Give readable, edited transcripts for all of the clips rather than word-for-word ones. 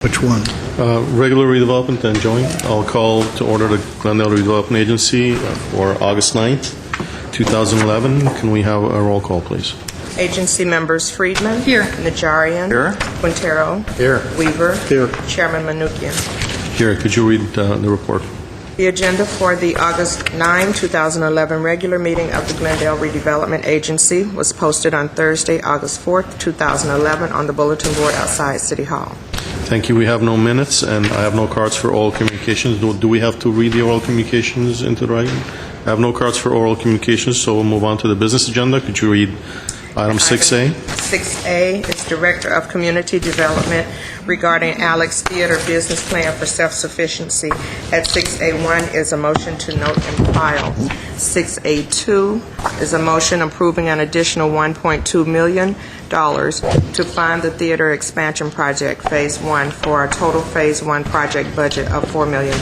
Which one? Regular redevelopment and joint. I'll call to order the Glendale Redevelopment Agency for August 9th, 2011. Can we have a roll call, please? Agency members Friedman. Here. Najarian. Here. Quintero. Here. Weaver. Here. Chairman Manukian. Here, could you read the report? The agenda for the August 9, 2011 regular meeting of the Glendale Redevelopment Agency was posted on Thursday, August 4th, 2011 on the bulletin board outside City Hall. Thank you. We have no minutes, and I have no cards for oral communications. Do we have to read the oral communications into the record? I have no cards for oral communications, so we'll move on to the business agenda. Could you read item 6A? 6A is Director of Community Development regarding Alex Theater Business Plan for Self-Sufficiency. At 6A1 is a motion to note and file. 6A2 is a motion approving an additional $1.2 million to fund the theater expansion project Phase 1 for a total Phase 1 project budget of $4 million.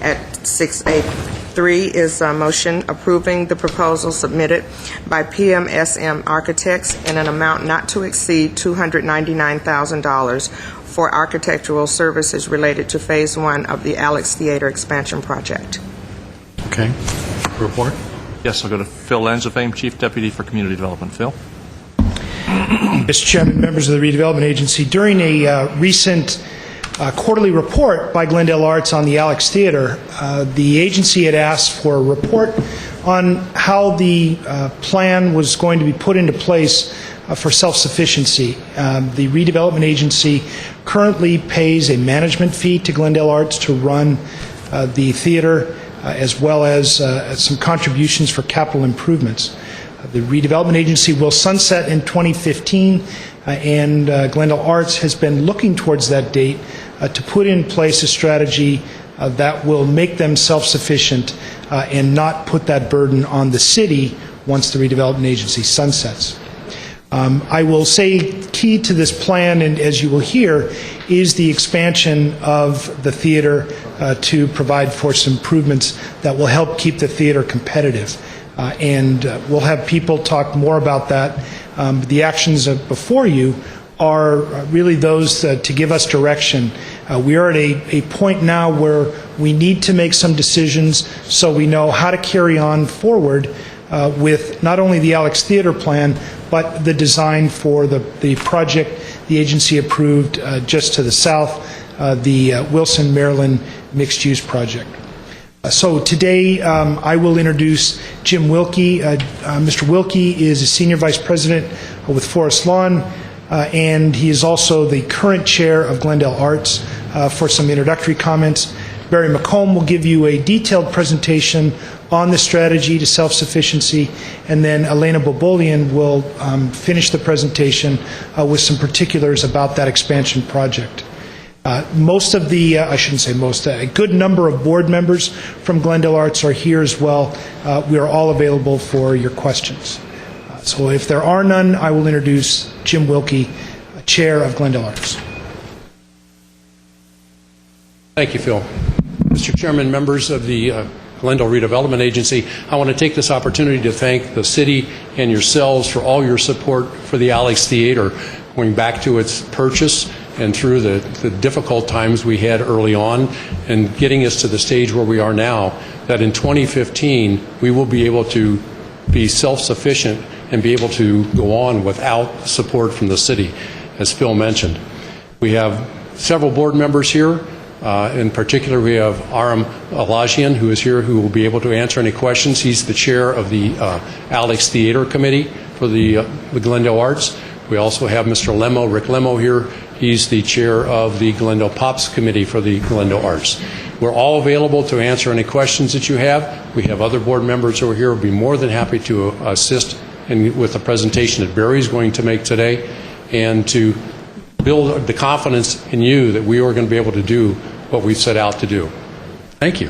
At 6A3 is a motion approving the proposal submitted by PMSM Architects in an amount not to exceed $299,000 for architectural services related to Phase 1 of the Alex Theater expansion project. Okay. Report? Yes, I'll go to Phil Lanzafame, Chief Deputy for Community Development. Phil? Mr. Chairman, members of the Redevelopment Agency, during a recent quarterly report by Glendale Arts on the Alex Theater, the agency had asked for a report on how the plan was going to be put into place for self-sufficiency. The Redevelopment Agency currently pays a management fee to Glendale Arts to run the theater, as well as some contributions for capital improvements. The Redevelopment Agency will sunset in 2015, and Glendale Arts has been looking towards that date to put in place a strategy that will make them self-sufficient and not put that burden on the city once the Redevelopment Agency sunsets. I will say key to this plan, and as you will hear, is the expansion of the theater to provide for some improvements that will help keep the theater competitive. And we'll have people talk more about that. The actions before you are really those to give us direction. We are at a point now where we need to make some decisions so we know how to carry on forward with not only the Alex Theater plan, but the design for the project the agency approved just to the south, the Wilson, Maryland mixed-use project. So today I will introduce Jim Wilkie. Mr. Wilkie is a Senior Vice President with Forest Lawn, and he is also the current Chair of Glendale Arts. For some introductory comments, Barry McComb will give you a detailed presentation on the strategy to self-sufficiency, and then Elena Bobolian will finish the presentation with some particulars about that expansion project. Most of the, I shouldn't say most, a good number of board members from Glendale Arts are here as well. We are all available for your questions. So if there are none, I will introduce Jim Wilkie, Chair of Glendale Arts. Thank you, Phil. Mr. Chairman, members of the Glendale Redevelopment Agency, I want to take this opportunity to thank the city and yourselves for all your support for the Alex Theater, going back to its purchase and through the difficult times we had early on, and getting us to the stage where we are now, that in 2015 we will be able to be self-sufficient and be able to go on without support from the city, as Phil mentioned. We have several board members here. In particular, we have Aram Alajian, who is here, who will be able to answer any questions. He's the chair of the Alex Theater Committee for the Glendale Arts. We also have Mr. Lemo, Rick Lemo here. He's the chair of the Glendale Pops Committee for the Glendale Arts. We're all available to answer any questions that you have. We have other board members over here who will be more than happy to assist with the presentation that Barry's going to make today, and to build the confidence in you that we are going to be able to do what we've set out to do. Thank you.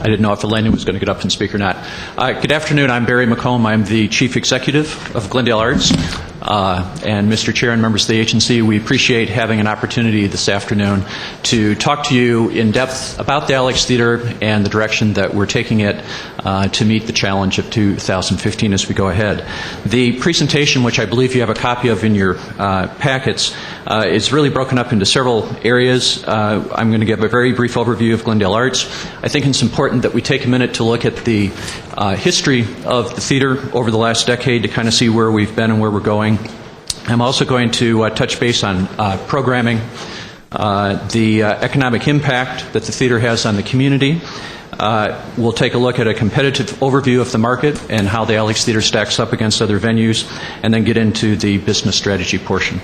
I didn't know if Elena was going to get up and speak or not. Good afternoon. I'm Barry McComb. I'm the Chief Executive of Glendale Arts. And Mr. Chair and members of the agency, we appreciate having an opportunity this afternoon to talk to you in depth about the Alex Theater and the direction that we're taking it to meet the challenge of 2015 as we go ahead. The presentation, which I believe you have a copy of in your packets, is really broken up into several areas. I'm going to give a very brief overview of Glendale Arts. I think it's important that we take a minute to look at the history of the theater over the last decade to kind of see where we've been and where we're going. I'm also going to touch base on programming, the economic impact that the theater has on the community. We'll take a look at a competitive overview of the market and how the Alex Theater stacks up against other venues, and then get into the business strategy portion.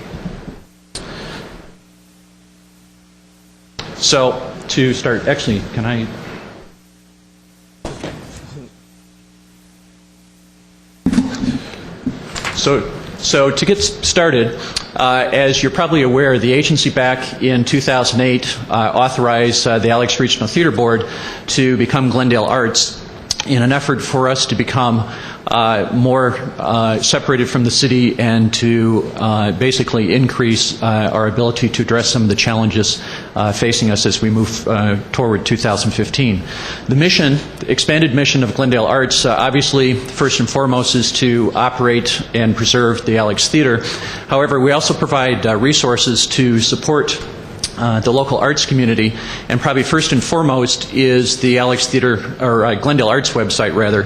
So, to start, actually, can I... So to get started, as you're probably aware, the agency back in 2008 authorized the Alex Regional Theater Board to become Glendale Arts in an effort for us to become more separated from the city and to basically increase our ability to address some of the challenges facing us as we move toward 2015. The mission, the expanded mission of Glendale Arts, obviously, first and foremost, is to operate and preserve the Alex Theater. However, we also provide resources to support the local arts community, and probably first and foremost is the Alex Theater, or Glendale Arts website rather,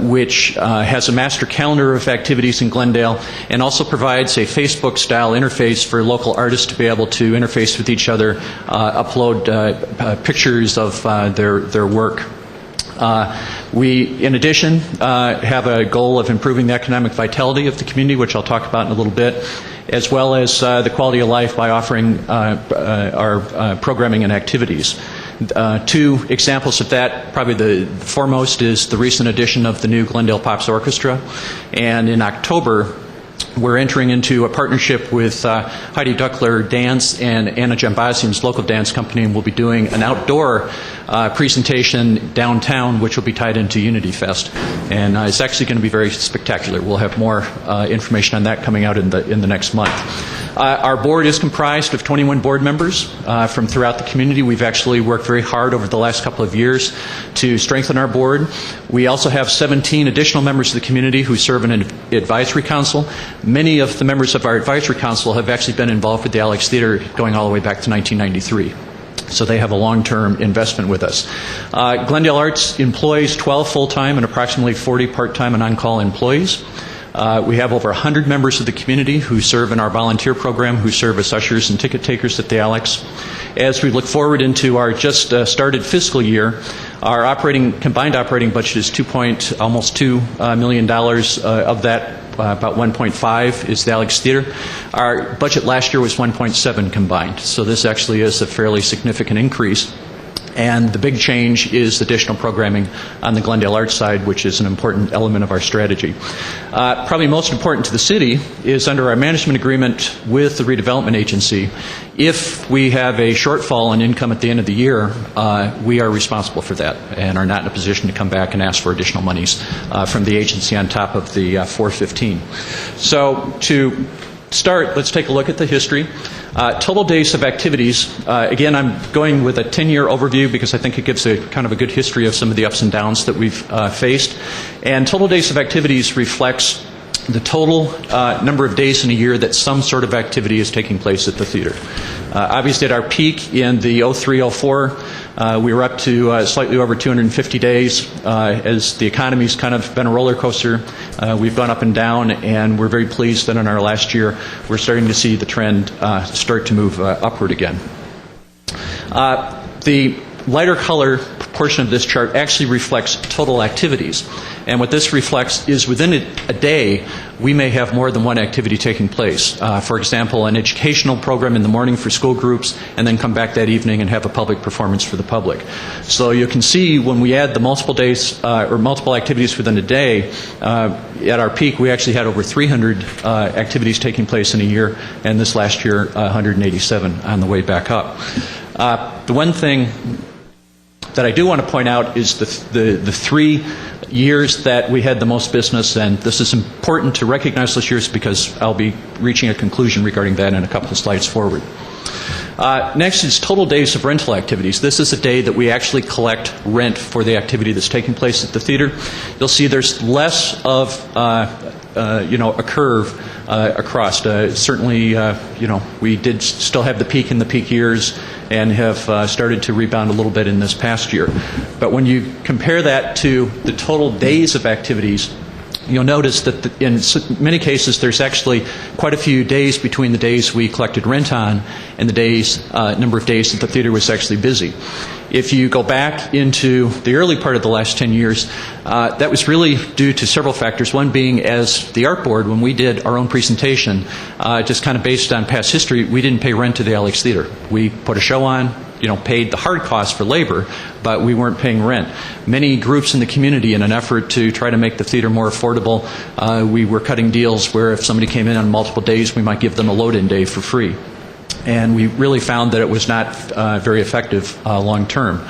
which has a master calendar of activities in Glendale and also provides a Facebook-style interface for local artists to be able to interface with each other, upload pictures of their work. We, in addition, have a goal of improving the economic vitality of the community, which I'll talk about in a little bit, as well as the quality of life by offering our programming and activities. Two examples of that, probably the foremost is the recent addition of the new Glendale Pops Orchestra, and in October we're entering into a partnership with Heidi Duckler Dance and Anna Jambazian's local dance company, and we'll be doing an outdoor presentation downtown, which will be tied into Unity Fest. And it's actually going to be very spectacular. We'll have more information on that coming out in the next month. Our board is comprised of 21 board members from throughout the community. We've actually worked very hard over the last couple of years to strengthen our board. We also have 17 additional members of the community who serve in an advisory council. Many of the members of our advisory council have actually been involved with the Alex Theater going all the way back to 1993. So they have a long-term investment with us. Glendale Arts employs 12 full-time and approximately 40 part-time and on-call employees. We have over 100 members of the community who serve in our volunteer program, who serve as ushers and ticket takers at the Alex. As we look forward into our just started fiscal year, our combined operating budget is almost $2 million. Of that, about 1.5 is the Alex Theater. Our budget last year was 1.7 combined, so this actually is a fairly significant increase. And the big change is additional programming on the Glendale Arts side, which is an important element of our strategy. Probably most important to the city is under our management agreement with the redevelopment agency, if we have a shortfall in income at the end of the year, we are responsible for that and are not in a position to come back and ask for additional monies from the agency on top of the 415. So to start, let's take a look at the history. Total days of activities. Again, I'm going with a 10-year overview because I think it gives a kind of a good history of some of the ups and downs that we've faced. And total days of activities reflects the total number of days in a year that some sort of activity is taking place at the theater. Obviously, at our peak in the 03-04, we were up to slightly over 250 days. As the economy's kind of been a roller coaster, we've gone up and down, and we're very pleased that in our last year, we're starting to see the trend start to move upward again. The lighter color portion of this chart actually reflects total activities. And what this reflects is within a day, we may have more than one activity taking place. For example, an educational program in the morning for school groups, and then come back that evening and have a public performance for the public. So you can see when we add the multiple days or multiple activities within a day, at our peak, we actually had over 300 activities taking place in a year, and this last year, 187 on the way back up. The one thing that I do want to point out is the 3 years that we had the most business, and this is important to recognize those years because I'll be reaching a conclusion regarding that in a couple of slides forward. Next is total days of rental activities. This is a day that we actually collect rent for the activity that's taking place at the theater. You'll see there's less of a curve across. Certainly, we did still have the peak in the peak years and have started to rebound a little bit in this past year. But when you compare that to the total days of activities, you'll notice that in many cases there's actually quite a few days between the days we collected rent on and the number of days that the theater was actually busy. If you go back into the early part of the last 10 years, that was really due to several factors. One being, as the art board, when we did our own presentation, just kind of based on past history, we didn't pay rent to the Alex Theater. We put a show on, paid the hard cost for labor, but we weren't paying rent. Many groups in the community, in an effort to try to make the theater more affordable, we were cutting deals where if somebody came in on multiple days, we might give them a load-in day for free. And we really found that it was not very effective long term.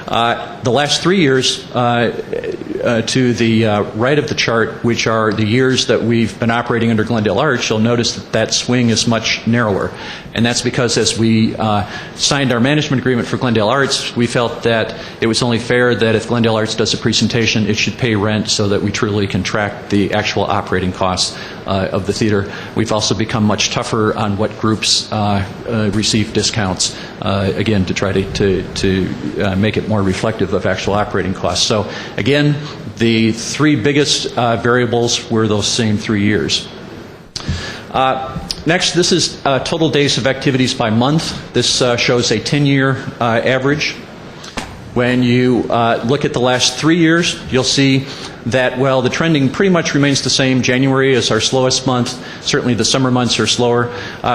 The last 3 years, to the right of the chart, which are the years that we've been operating under Glendale Arts, you'll notice that swing is much narrower. And that's because as we signed our management agreement for Glendale Arts, we felt that it was only fair that if Glendale Arts does a presentation, it should pay rent so that we truly can track the actual operating costs of the theater. We've also become much tougher on what groups receive discounts, again, to try to make it more reflective of actual operating costs. So, again, the 3 biggest variables were those same 3 years. Next, this is total days of activities by month. This shows a 10-year average. When you look at the last 3 years, you'll see that, well, the trending pretty much remains the same. January is our slowest month. Certainly the summer months are slower.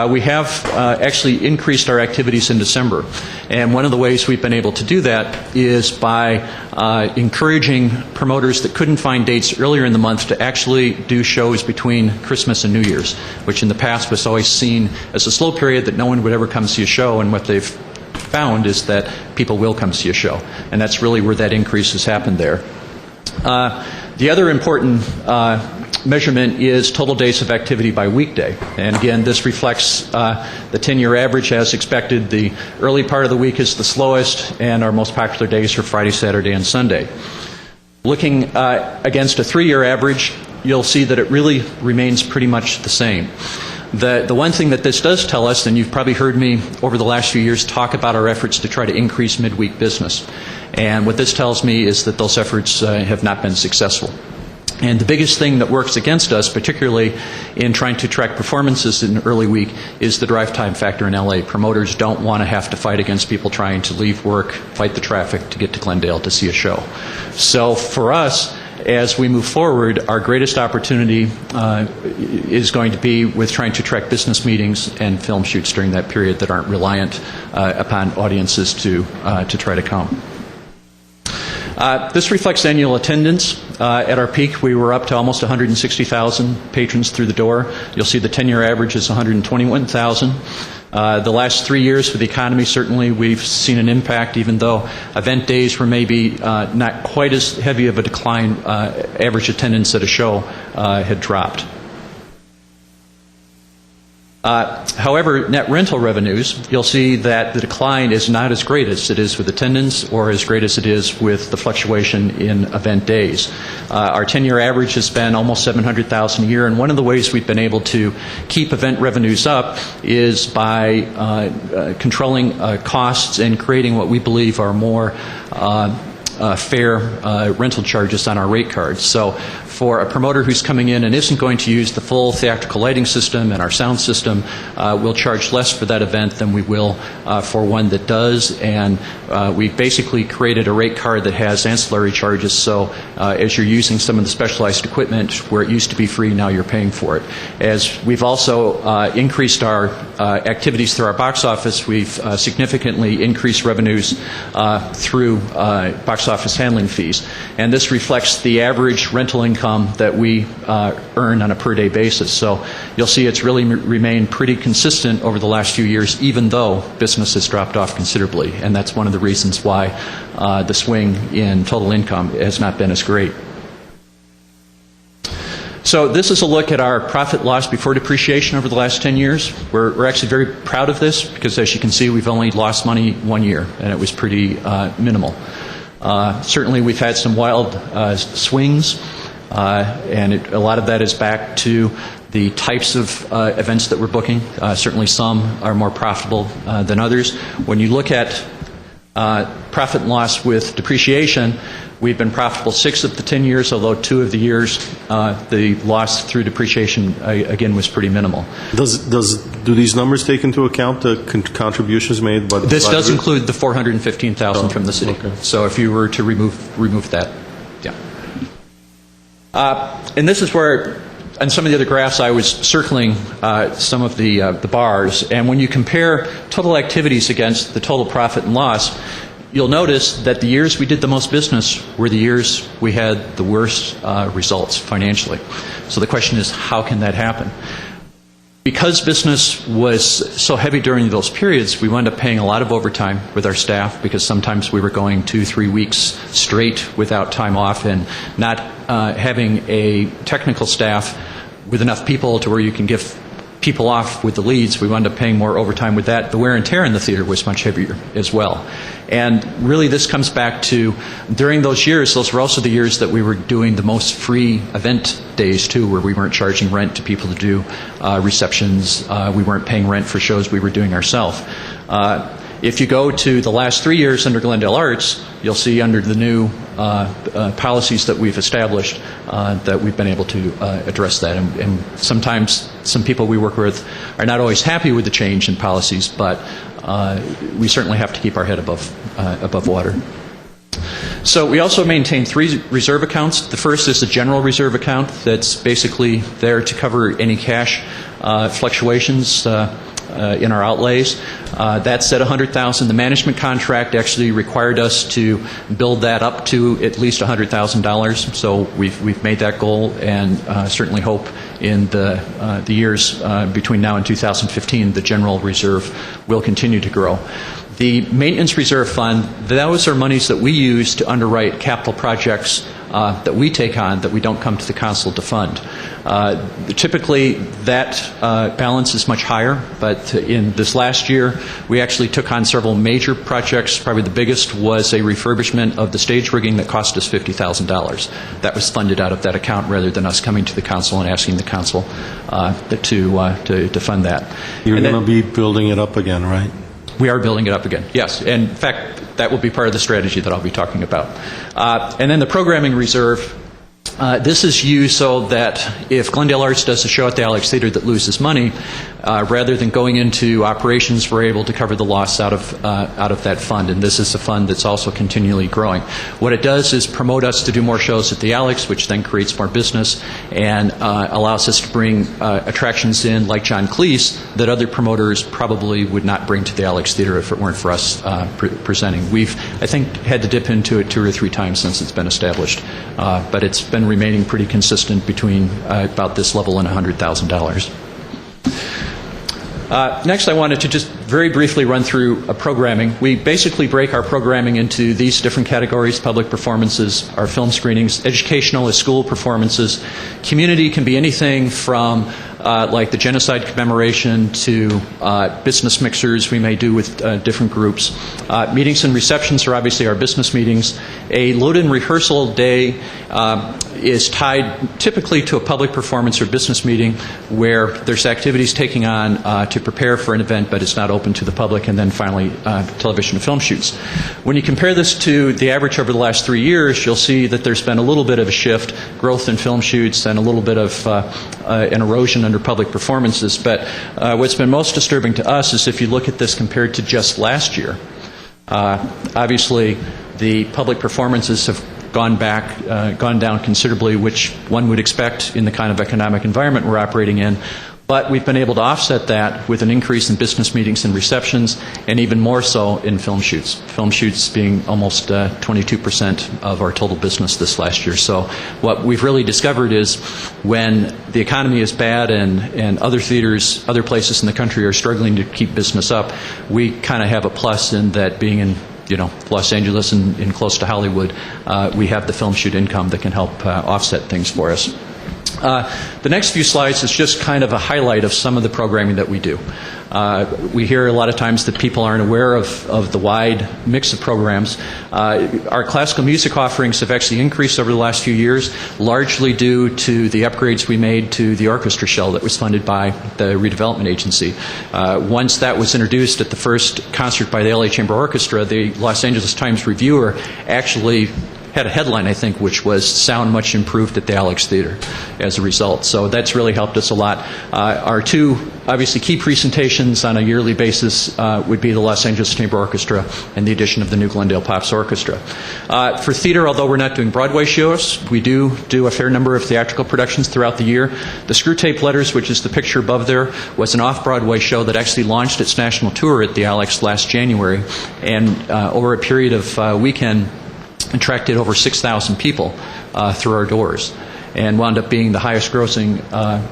We have actually increased our activities in December. And one of the ways we've been able to do that is by encouraging promoters that couldn't find dates earlier in the month to actually do shows between Christmas and New Year's, which in the past was always seen as a slow period that no one would ever come see a show, and what they've found is that people will come see a show. And that's really where that increase has happened there. The other important measurement is total days of activity by weekday. And again, this reflects the 10-year average as expected. The early part of the week is the slowest, and our most popular days are Friday, Saturday, and Sunday. Looking against a 3-year average, you'll see that it really remains pretty much the same. The one thing that this does tell us, and you've probably heard me over the last few years talk about our efforts to try to increase midweek business. And what this tells me is that those efforts have not been successful. And the biggest thing that works against us, particularly in trying to track performances in early week, is the drive time factor in LA. Promoters don't want to have to fight against people trying to leave work, fight the traffic to get to Glendale to see a show. So for us, as we move forward, our greatest opportunity is going to be with trying to track business meetings and film shoots during that period that aren't reliant upon audiences to try to come. This reflects annual attendance. At our peak, we were up to almost 160,000 patrons through the door. You'll see the 10-year average is 121,000. The last 3 years for the economy, certainly we've seen an impact, even though event days were maybe not quite as heavy of a decline. Average attendance at a show had dropped. However, net rental revenues, you'll see that the decline is not as great as it is with attendance or as great as it is with the fluctuation in event days. Our 10-year average has been almost $700,000 a year, and one of the ways we've been able to keep event revenues up is by controlling costs and creating what we believe are more fair rental charges on our rate cards. So for a promoter who's coming in and isn't going to use the full theatrical lighting system and our sound system, we'll charge less for that event than we will for one that does. And we basically created a rate card that has ancillary charges. So as you're using some of the specialized equipment where it used to be free, now you're paying for it. As we've also increased our activities through our box office, we've significantly increased revenues through box office handling fees. And this reflects the average rental income income that we earn on a per-day basis. So you'll see it's really remained pretty consistent over the last few years, even though business has dropped off considerably. And that's one of the reasons why the swing in total income has not been as great. So this is a look at our profit loss before depreciation over the last 10 years. We're actually very proud of this because, as you can see, we've only lost money 1 year, and it was pretty minimal. Certainly, we've had some wild swings, and a lot of that is back to the types of events that we're booking. Certainly, some are more profitable than others. When you look at profit and loss with depreciation, we've been profitable 6 of the 10 years, although 2 of the years the loss through depreciation, again, was pretty minimal. Do these numbers take into account the contributions made by the This does group? include the $415,000 from the city. Okay. So if you were to remove that, yeah. And this is where, on some of the other graphs, I was circling some of the bars. And when you compare total activities against the total profit and loss, you'll notice that the years we did the most business were the years we had the worst results financially. So the question is, how can that happen? Because business was so heavy during those periods, we wound up paying a lot of overtime with our staff because sometimes we were going 2-3 weeks straight without time off, and not having a technical staff with enough people to where you can give people off with the leads. We wound up paying more overtime with that. The wear and tear in the theater was much heavier as well. And really this comes back to, during those years, those were also the years that we were doing the most free event days too, where we weren't charging rent to people to do receptions. We weren't paying rent for shows we were doing ourselves. If you go to the last 3 years under Glendale Arts, you'll see under the new policies that we've established that we've been able to address that. And sometimes some people we work with are not always happy with the change in policies, but we certainly have to keep our head above water. So we also maintain 3 reserve accounts. The first is a general reserve account that's basically there to cover any cash fluctuations in our outlays. That's at $100,000. The management contract actually required us to build that up to at least $100,000. So we've made that goal, and certainly hope in the years between now and 2015 the general reserve will continue to grow. The maintenance reserve fund, those are monies that we use to underwrite capital projects that we take on that we don't come to the council to fund. Typically, that balance is much higher, but in this last year, we actually took on several major projects. Probably the biggest was a refurbishment of the stage rigging that cost us $50,000. That was funded out of that account rather than us coming to the council and asking the council to fund that. You're going to be building it up again, right? We are building it up again, yes. And in fact, that will be part of the strategy that I'll be talking about. And then the programming reserve, this is used so that if Glendale Arts does a show at the Alex Theater that loses money, rather than going into operations, we're able to cover the loss out of that fund. And this is a fund that's also continually growing. What it does is promote us to do more shows at the Alex, which then creates more business and allows us to bring attractions in like John Cleese that other promoters probably would not bring to the Alex Theater if it weren't for us presenting. We've, I think, had to dip into it 2 or 3 times since it's been established, but it's been remaining pretty consistent between about this level and $100,000. Next, I wanted to just very briefly run through programming. We basically break our programming into these different categories: public performances, our film screenings, educational is school performances. Community can be anything from like the genocide commemoration to business mixers we may do with different groups. Meetings and receptions are obviously our business meetings. A load-in rehearsal day is tied typically to a public performance or business meeting where there's activities taking on to prepare for an event, but it's not open to the public, and then finally television and film shoots. When you compare this to the average over the last 3 years, you'll see that there's been a little bit of a shift, growth in film shoots and a little bit of an erosion under public performances. But what's been most disturbing to us is if you look at this compared to just last year. Obviously, the public performances have gone down considerably, which one would expect in the kind of economic environment we're operating in. But we've been able to offset that with an increase in business meetings and receptions, and even more so in film shoots. Film shoots being almost 22% of our total business this last year. So what we've really discovered is when the economy is bad and other theaters, other places in the country are struggling to keep business up, we kind of have a plus in that being in Los Angeles and close to Hollywood, we have the film shoot income that can help offset things for us. The next few slides is just kind of a highlight of some of the programming that we do. We hear a lot of times that people aren't aware of the wide mix of programs. Our classical music offerings have actually increased over the last few years, largely due to the upgrades we made to the orchestra shell that was funded by the Redevelopment Agency. Once that was introduced at the first concert by the LA Chamber Orchestra, the Los Angeles Times Reviewer actually had a headline, I think, which was "Sound Much Improved at the Alex Theater" as a result. So that's really helped us a lot. Our two, obviously, key presentations on a yearly basis would be the Los Angeles Chamber Orchestra and the addition of the new Glendale Pops Orchestra. For theater, although we're not doing Broadway shows, we do a fair number of theatrical productions throughout the year. The Screw Tape Letters, which is the picture above there, was an off-Broadway show that actually launched its national tour at the Alex last January, and over a period of weekend, attracted over 6,000 people through our doors and wound up being the highest grossing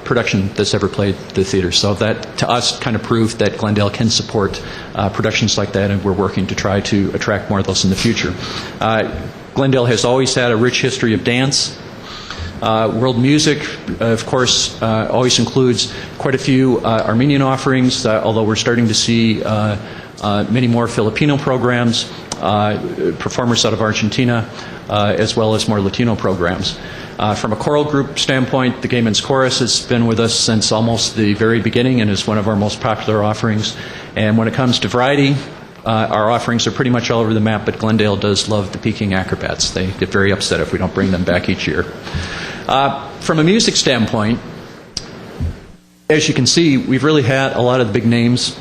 production that's ever played at the theater. So that, to us, kind of proved that Glendale can support productions like that, and we're working to try to attract more of those in the future. Glendale has always had a rich history of dance. World music, of course, always includes quite a few Armenian offerings, although we're starting to see many more Filipino programs, performers out of Argentina, as well as more Latino programs. From a choral group standpoint, the Gay Men's Chorus has been with us since almost the very beginning and is one of our most popular offerings. And when it comes to variety, our offerings are pretty much all over the map, but Glendale does love the Peking Acrobats. They get very upset if we don't bring them back each year. From a music standpoint, as you can see, we've really had a lot of the big names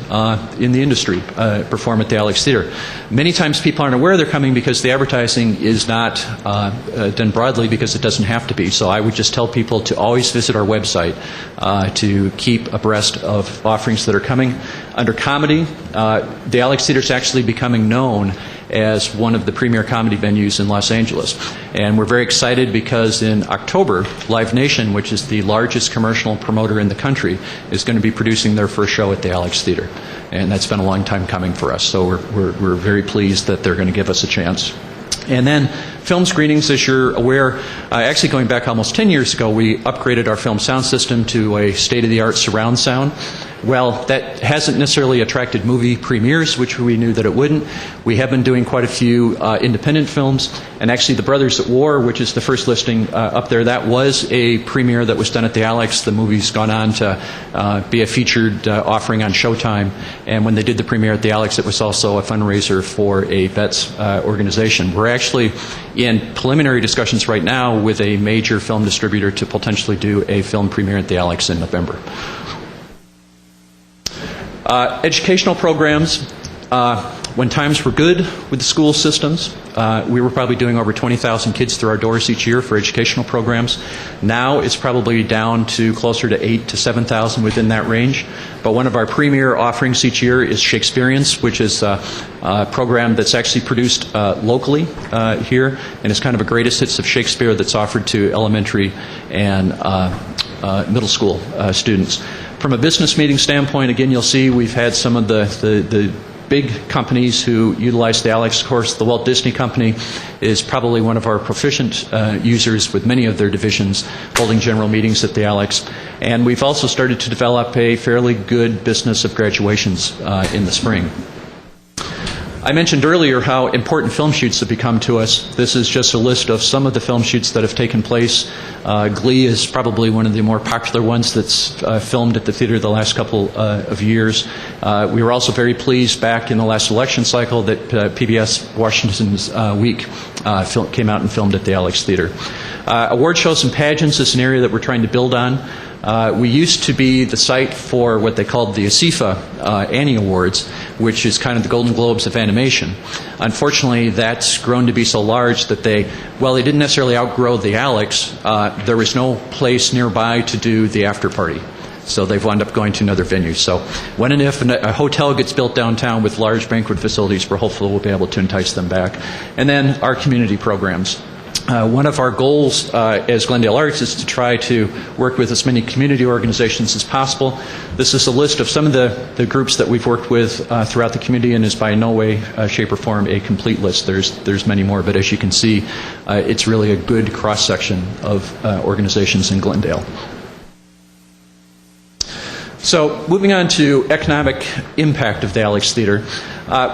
in the industry perform at the Alex Theater. Many times people aren't aware they're coming because the advertising is not done broadly because it doesn't have to be. So I would just tell people to always visit our website to keep abreast of offerings that are coming. Under comedy, the Alex Theater is actually becoming known as one of the premier comedy venues in Los Angeles. And we're very excited because in October, Live Nation, which is the largest commercial promoter in the country, is going to be producing their first show at the Alex Theater. And that's been a long time coming for us. So we're very pleased that they're going to give us a chance. And then film screenings, as you're aware, actually going back almost 10 years ago, we upgraded our film sound system to a state-of-the-art surround sound. Well, that hasn't necessarily attracted movie premieres, which we knew that it wouldn't. We have been doing quite a few independent films, and actually The Brothers at War, which is the first listing up there, that was a premiere that was done at the Alex. The movie's gone on to be a featured offering on Showtime, and when they did the premiere at the Alex, it was also a fundraiser for a vets organization. We're actually in preliminary discussions right now with a major film distributor to potentially do a film premiere at the Alex in November. Educational programs, when times were good with the school systems, we were probably doing over 20,000 kids through our doors each year for educational programs. Now it's probably down to closer to 8,000 to 7,000 within that range. But one of our premier offerings each year is Shakespeareans, which is a program that's actually produced locally here, and it's kind of a greatest hits of Shakespeare that's offered to elementary and middle school students. From a business meeting standpoint, again, you'll see we've had some of the big companies who utilize the Alex. Of course, the Walt Disney Company is probably one of our proficient users with many of their divisions holding general meetings at the Alex. And we've also started to develop a fairly good business of graduations in the spring. I mentioned earlier how important film shoots have become to us. This is just a list of some of the film shoots that have taken place. Glee is probably one of the more popular ones that's filmed at the theater the last couple of years. We were also very pleased back in the last election cycle that PBS Washington's Week came out and filmed at the Alex Theater. Award shows and pageants is an area that we're trying to build on. We used to be the site for what they called the ASIFA Annie Awards, which is kind of the Golden Globes of animation. Unfortunately, that's grown to be so large that they didn't necessarily outgrow the Alex. There was no place nearby to do the after party. So they've wound up going to another venue. So when and if a hotel gets built downtown with large banquet facilities, we're hopeful we'll be able to entice them back. And then our community programs. One of our goals as Glendale Arts is to try to work with as many community organizations as possible. This is a list of some of the groups that we've worked with throughout the community, and is by no way, shape, or form a complete list. There's many more, but as you can see, it's really a good cross-section of organizations in Glendale. So moving on to economic impact of the Alex Theater.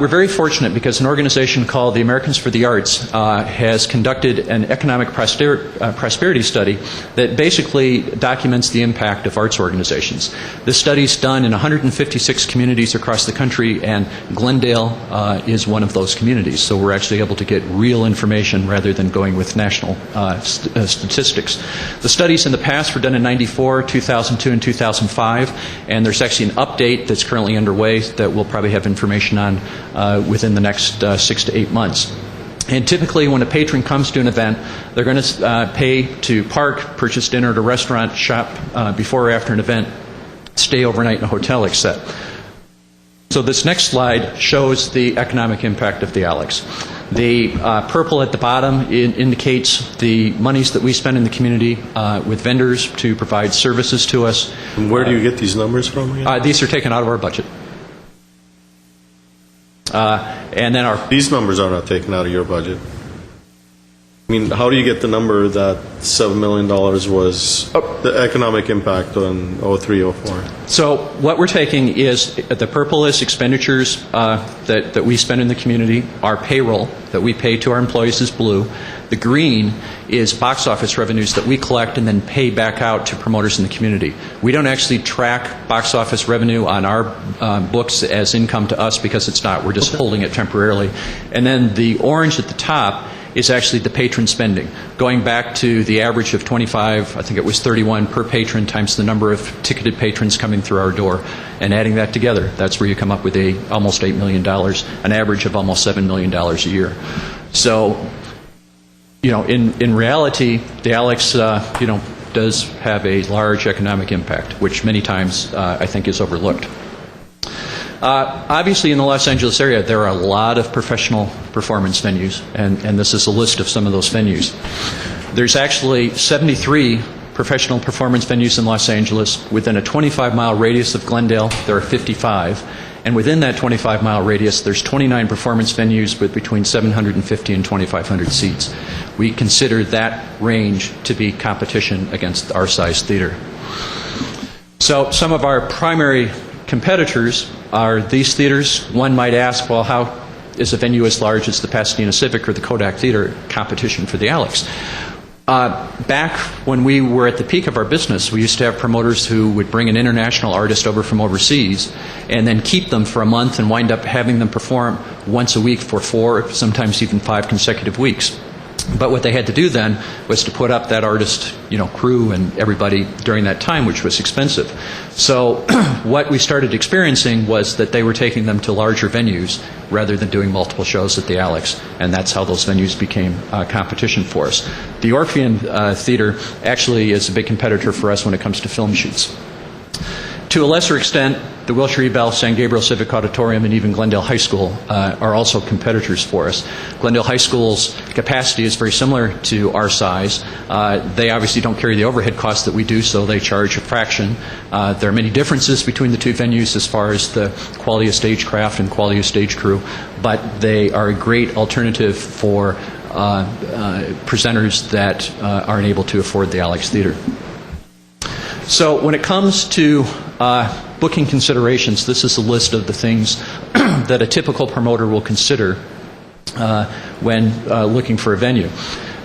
We're very fortunate because an organization called the Americans for the Arts has conducted an economic prosperity study that basically documents the impact of arts organizations. This study is done in 156 communities across the country, and Glendale is one of those communities. So we're actually able to get real information rather than going with national statistics. The studies in the past were done in 94, 2002, and 2005, and there's actually an update that's currently underway that we'll probably have information on within the next 6 to 8 months. And typically when a patron comes to an event, they're going to pay to park, purchase dinner at a restaurant, shop before or after an event, stay overnight in a hotel, etc. So this next slide shows the economic impact of the Alex. The purple at the bottom indicates the monies that we spend in the community with vendors to provide services to us. And where do you get these numbers from again? These are taken out of our budget. And then These numbers are not taken out of your budget. I mean, how do you get the number that $7 million was the economic impact on 0304? So what we're taking is, the purple is expenditures that we spend in the community. Our payroll that we pay to our employees is blue. The green is box office revenues that we collect and then pay back out to promoters in the community. We don't actually track box office revenue on our books as income to us because it's not. We're just holding it temporarily. And then the orange at the top is actually the patron spending. Going back to the average of 25, I think it was 31 per patron times the number of ticketed patrons coming through our door, and adding that together, that's where you come up with almost $8 million, an average of almost $7 million a year. So, in reality, the Alex, does have a large economic impact, which many times I think is overlooked. Obviously, in the Los Angeles area, there are a lot of professional performance venues, and this is a list of some of those venues. There's actually 73 professional performance venues in Los Angeles. Within a 25-mile radius of Glendale, there are 55. And within that 25-mile radius, there's 29 performance venues with between 750 and 2,500 seats. We consider that range to be competition against our size theater. So some of our primary competitors are these theaters. One might ask, well, how is a venue as large as the Pasadena Civic or the Kodak Theater competition for the Alex? Back when we were at the peak of our business, we used to have promoters who would bring an international artist over from overseas and then keep them for a month and wind up having them perform once a week for 4, sometimes even 5 consecutive weeks. But what they had to do then was to put up that artist, crew and everybody during that time, which was expensive. So what we started experiencing was that they were taking them to larger venues rather than doing multiple shows at the Alex, and that's how those venues became competition for us. The Orpheum Theater actually is a big competitor for us when it comes to film shoots. To a lesser extent, the Wilshire E. Bell, San Gabriel Civic Auditorium, and even Glendale High School are also competitors for us. Glendale High School's capacity is very similar to our size. They obviously don't carry the overhead costs that we do, so they charge a fraction. There are many differences between the two venues as far as the quality of stagecraft and quality of stage crew, but they are a great alternative for presenters that aren't able to afford the Alex Theater. So when it comes to booking considerations, this is a list of the things that a typical promoter will consider when looking for a venue.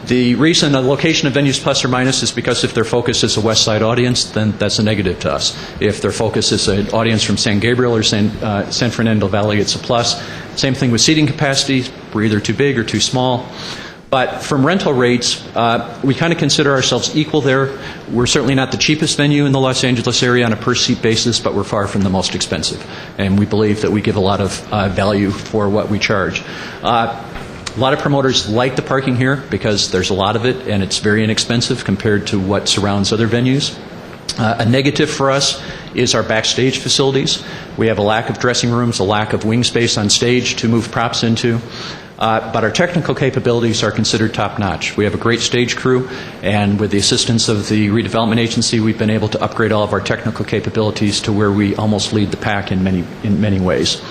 The reason a location of venues plus or minus is because if their focus is a West Side audience, then that's a negative to us. If their focus is an audience from San Gabriel or San Fernando Valley, it's a plus. Same thing with seating capacity. We're either too big or too small. But from rental rates, we kind of consider ourselves equal there. We're certainly not the cheapest venue in the Los Angeles area on a per-seat basis, but we're far from the most expensive. And we believe that we give a lot of value for what we charge. A lot of promoters like the parking here because there's a lot of it, and it's very inexpensive compared to what surrounds other venues. A negative for us is our backstage facilities. We have a lack of dressing rooms, a lack of wing space on stage to move props into. But our technical capabilities are considered top-notch. We have a great stage crew, and with the assistance of the redevelopment agency, we've been able to upgrade all of our technical capabilities to where we almost lead the pack in many ways.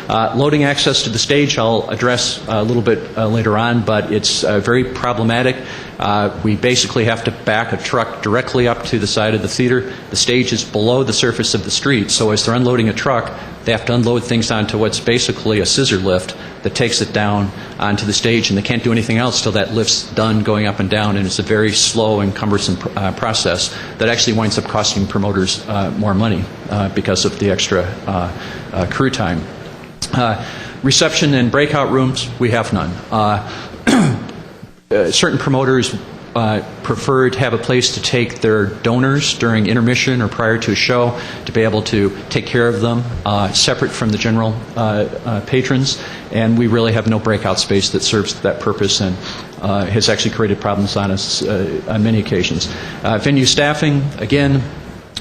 Loading access to the stage I'll address a little bit later on, but it's very problematic. We basically have to back a truck directly up to the side of the theater. The stage is below the surface of the street, so as they're unloading a truck, they have to unload things onto what's basically a scissor lift that takes it down onto the stage, and they can't do anything else till that lift's done going up and down, and it's a very slow and cumbersome process that actually winds up costing promoters more money because of the extra crew time. Reception and breakout rooms, we have none. Certain promoters prefer to have a place to take their donors during intermission or prior to a show to be able to take care of them separate from the general patrons, and we really have no breakout space that serves that purpose and has actually created problems on us on many occasions. Venue staffing, again,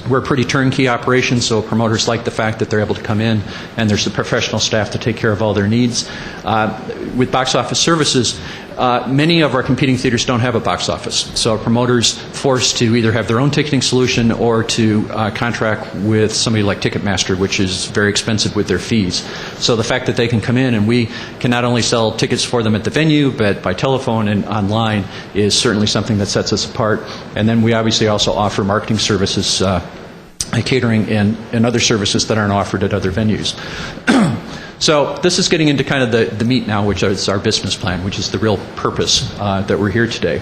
we're a pretty turnkey operation, so promoters like the fact that they're able to come in and there's a professional staff to take care of all their needs. With box office services, many of our competing theaters don't have a box office, so a promoter's forced to either have their own ticketing solution or to contract with somebody like Ticketmaster, which is very expensive with their fees. So the fact that they can come in and we can not only sell tickets for them at the venue, but by telephone and online is certainly something that sets us apart. And then we obviously also offer marketing services, catering, and other services that aren't offered at other venues. So this is getting into kind of the meat now, which is our business plan, which is the real purpose that we're here today.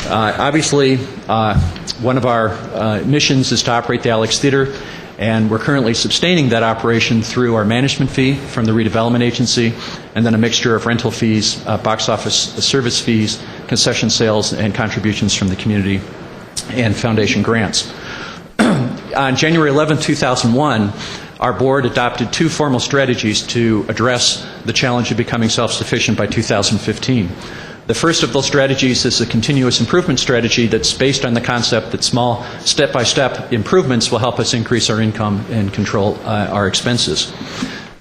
Obviously, one of our missions is to operate the Alex Theater, and we're currently sustaining that operation through our management fee from the redevelopment agency, and then a mixture of rental fees, box office service fees, concession sales, and contributions from the community and foundation grants. On January 11, 2001, our board adopted two formal strategies to address the challenge of becoming self-sufficient by 2015. The first of those strategies is a continuous improvement strategy that's based on the concept that small step-by-step improvements will help us increase our income and control our expenses.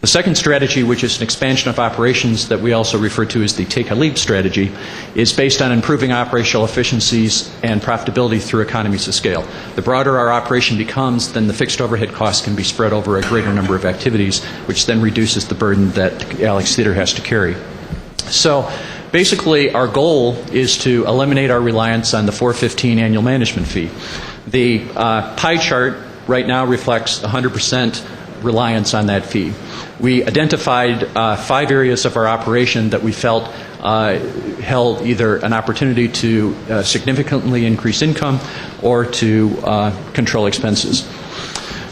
The second strategy, which is an expansion of operations that we also refer to as the Take a Leap strategy, is based on improving operational efficiencies and profitability through economies of scale. The broader our operation becomes, then the fixed overhead costs can be spread over a greater number of activities, which then reduces the burden that Alex Theater has to carry. So basically, our goal is to eliminate our reliance on the $415 annual management fee. The pie chart right now reflects 100% reliance on that fee. We identified 5 areas of our operation that we felt held either an opportunity to significantly increase income or to control expenses.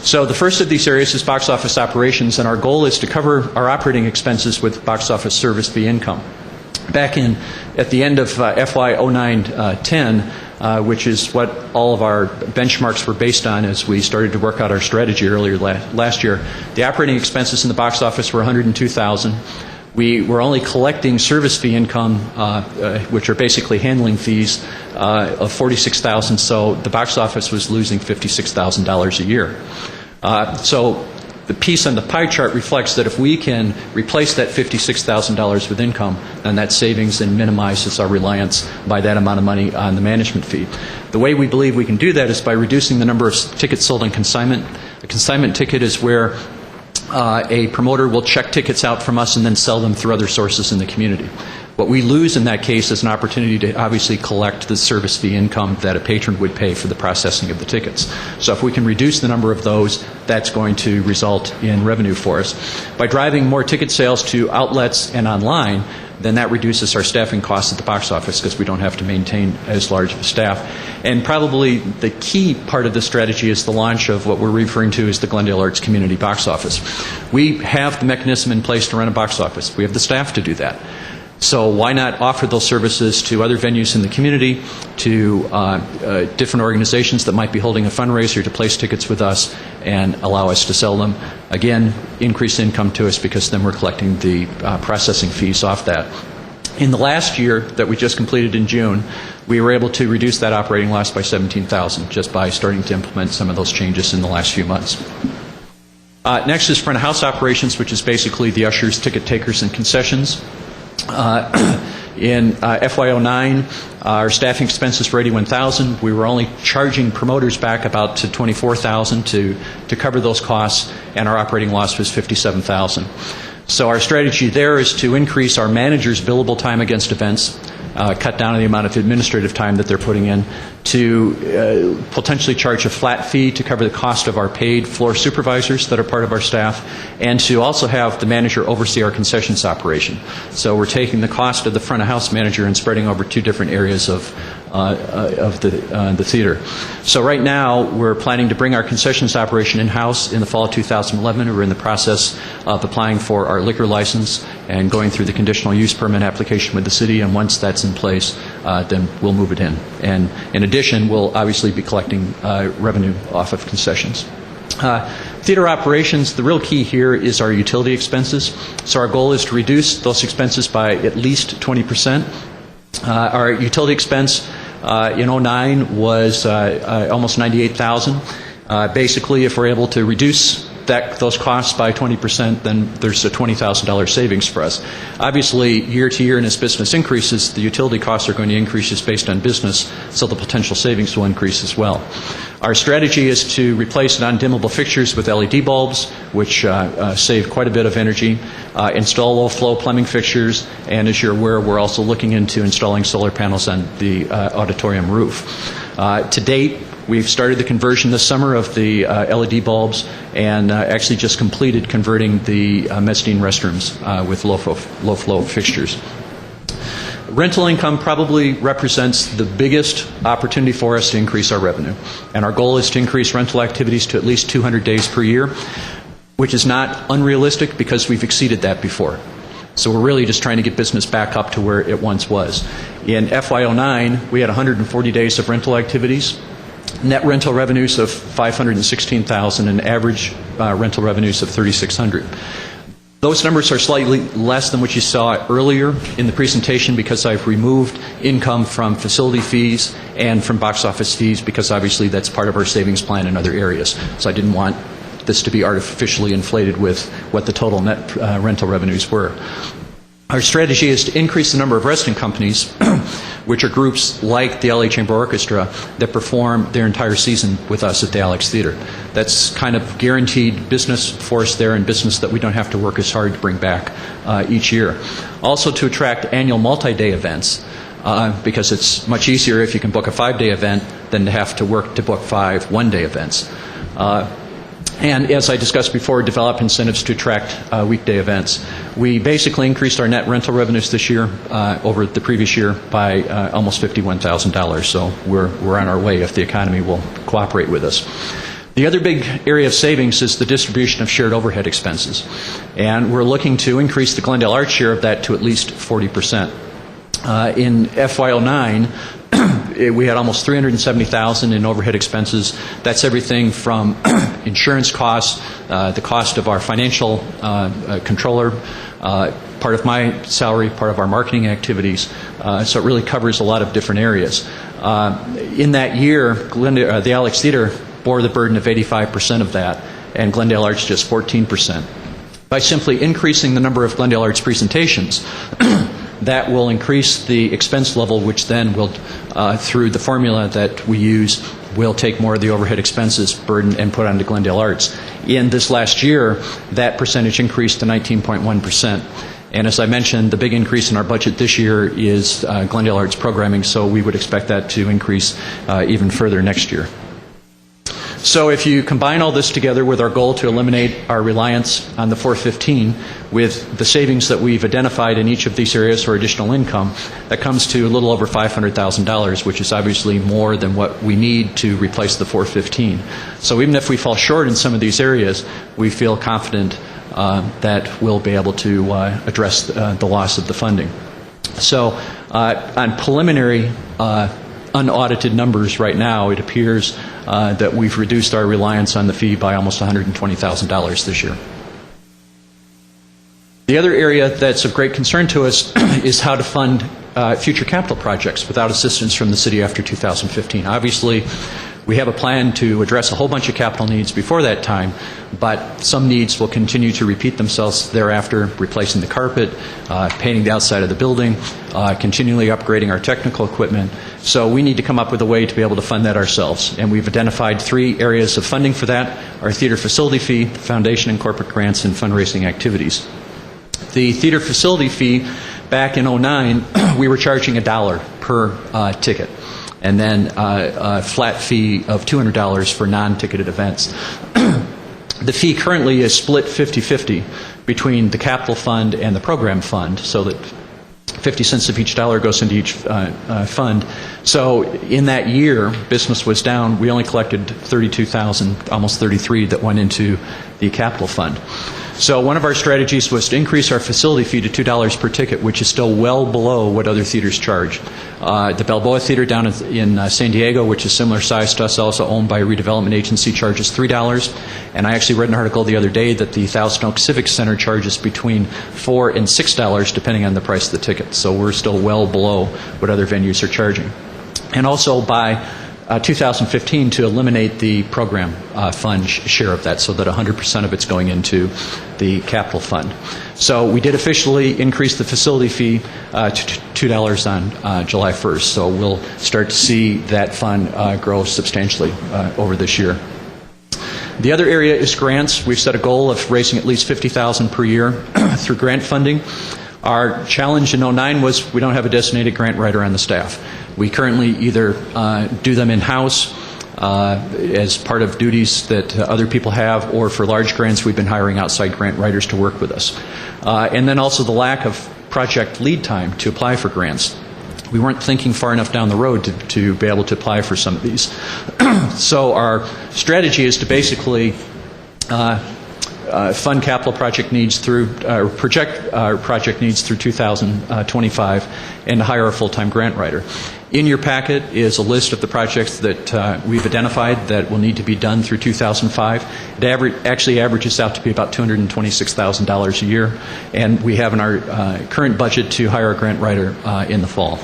So the first of these areas is box office operations, and our goal is to cover our operating expenses with box office service fee income. Back at the end of FY 09-10, which is what all of our benchmarks were based on as we started to work out our strategy earlier last year, the operating expenses in the box office were $102,000. We were only collecting service fee income, which are basically handling fees, of $46,000, so the box office was losing $56,000 a year. So the piece on the pie chart reflects that if we can replace that $56,000 with income, then that savings and minimizes our reliance by that amount of money on the management fee. The way we believe we can do that is by reducing the number of tickets sold on consignment. A consignment ticket is where a promoter will check tickets out from us and then sell them through other sources in the community. What we lose in that case is an opportunity to obviously collect the service fee income that a patron would pay for the processing of the tickets. So if we can reduce the number of those, that's going to result in revenue for us. By driving more ticket sales to outlets and online, then that reduces our staffing costs at the box office because we don't have to maintain as large of a staff. And probably the key part of this strategy is the launch of what we're referring to as the Glendale Arts Community Box Office. We have the mechanism in place to run a box office. We have the staff to do that. So why not offer those services to other venues in the community, to different organizations that might be holding a fundraiser to place tickets with us and allow us to sell them. Again, increase income to us because then we're collecting the processing fees off that. In the last year that we just completed in June, we were able to reduce that operating loss by $17,000 just by starting to implement some of those changes in the last few months. Next is front of house operations, which is basically the ushers, ticket takers, and concessions. In FY09, our staffing expenses were $81,000. We were only charging promoters back about to $24,000 to cover those costs, and our operating loss was $57,000. So our strategy there is to increase our managers' billable time against events, cut down on the amount of administrative time that they're putting in, to potentially charge a flat fee to cover the cost of our paid floor supervisors that are part of our staff, and to also have the manager oversee our concessions operation. So we're taking the cost of the front of house manager and spreading over two different areas of the theater. So right now we're planning to bring our concessions operation in-house in the fall of 2011. We're in the process of applying for our liquor license and going through the conditional use permit application with the city, and once that's in place, then we'll move it in. And in addition, we'll obviously be collecting revenue off of concessions. Theater operations, the real key here is our utility expenses. So our goal is to reduce those expenses by at least 20%. Our utility expense in 2009 was almost $98,000. Basically, if we're able to reduce those costs by 20%, then there's a $20,000 savings for us. Obviously, year to year, and as business increases, the utility costs are going to increase just based on business, so the potential savings will increase as well. Our strategy is to replace non-dimmable fixtures with LED bulbs, which save quite a bit of energy, install low-flow plumbing fixtures, and as you're aware, we're also looking into installing solar panels on the auditorium roof. To date, we've started the conversion this summer of the LED bulbs, and actually just completed converting the mezzanine restrooms with low-flow fixtures. Rental income probably represents the biggest opportunity for us to increase our revenue. And our goal is to increase rental activities to at least 200 days per year, which is not unrealistic because we've exceeded that before. So we're really just trying to get business back up to where it once was. In FY09, we had 140 days of rental activities, net rental revenues of $516,000, and average rental revenues of $3,600. Those numbers are slightly less than what you saw earlier in the presentation because I've removed income from facility fees and from box office fees because obviously that's part of our savings plan in other areas. So I didn't want this to be artificially inflated with what the total net rental revenues were. Our strategy is to increase the number of wrestling companies, which are groups like the LA Chamber Orchestra that perform their entire season with us at the Alex Theater. That's kind of guaranteed business for us there, and business that we don't have to work as hard to bring back each year. Also to attract annual multi-day events, because it's much easier if you can book a 5-day event than to have to work to book 5 one-day events. And as I discussed before, develop incentives to attract weekday events. We basically increased our net rental revenues this year over the previous year by almost $51,000. So we're on our way if the economy will cooperate with us. The other big area of savings is the distribution of shared overhead expenses. And we're looking to increase the Glendale Arts share of that to at least 40%. In FY09, we had almost $370,000 in overhead expenses. That's everything from insurance costs, the cost of our financial controller, part of my salary, part of our marketing activities. So it really covers a lot of different areas. In that year, the Alex Theater bore the burden of 85% of that, and Glendale Arts just 14%. By simply increasing the number of Glendale Arts presentations, that will increase the expense level, which then will, through the formula that we use, will take more of the overhead expenses burden and put onto Glendale Arts. In this last year, that percentage increased to 19.1%. And as I mentioned, the big increase in our budget this year is Glendale Arts programming, so we would expect that to increase even further next year. So if you combine all this together with our goal to eliminate our reliance on the 415 with the savings that we've identified in each of these areas for additional income, that comes to a little over $500,000, which is obviously more than what we need to replace the 415. So even if we fall short in some of these areas, we feel confident that we'll be able to address the loss of the funding. So on preliminary unaudited numbers right now, it appears that we've reduced our reliance on the fee by almost $120,000 this year. The other area that's of great concern to us is how to fund future capital projects without assistance from the city after 2015. Obviously, we have a plan to address a whole bunch of capital needs before that time, but some needs will continue to repeat themselves thereafter, replacing the carpet, painting the outside of the building, continually upgrading our technical equipment. So we need to come up with a way to be able to fund that ourselves. And we've identified 3 areas of funding for that: our theater facility fee, foundation and corporate grants, and fundraising activities. The theater facility fee, back in 2009, we were charging $1 per ticket, and then a flat fee of $200 for non-ticketed events. The fee currently is split 50-50 between the capital fund and the program fund, so that 50 cents of each dollar goes into each fund. So in that year, business was down. We only collected $32,000, almost $33,000 that went into the capital fund. So one of our strategies was to increase our facility fee to $2 per ticket, which is still well below what other theaters charge. The Balboa Theater down in San Diego, which is similar size to us, also owned by a redevelopment agency, charges $3. And I actually read an article the other day that the Thousand Oaks Civic Center charges between $4 and $6, depending on the price of the ticket. So we're still well below what other venues are charging. And also by 2015 to eliminate the program fund share of that, so that 100% of it's going into the capital fund. So we did officially increase the facility fee to $2 on July 1st. So we'll start to see that fund grow substantially over this year. The other area is grants. We've set a goal of raising at least $50,000 per year through grant funding. Our challenge in 2009 was we don't have a designated grant writer on the staff. We currently either do them in-house as part of duties that other people have, or for large grants we've been hiring outside grant writers to work with us. And then also the lack of project lead time to apply for grants. We weren't thinking far enough down the road to be able to apply for some of these. So our strategy is to basically fund capital project needs through, project project needs through 2025, and to hire a full-time grant writer. In your packet is a list of the projects that we've identified that will need to be done through 2005. It actually averages out to be about $226,000 a year, and we have in our current budget to hire a grant writer in the fall.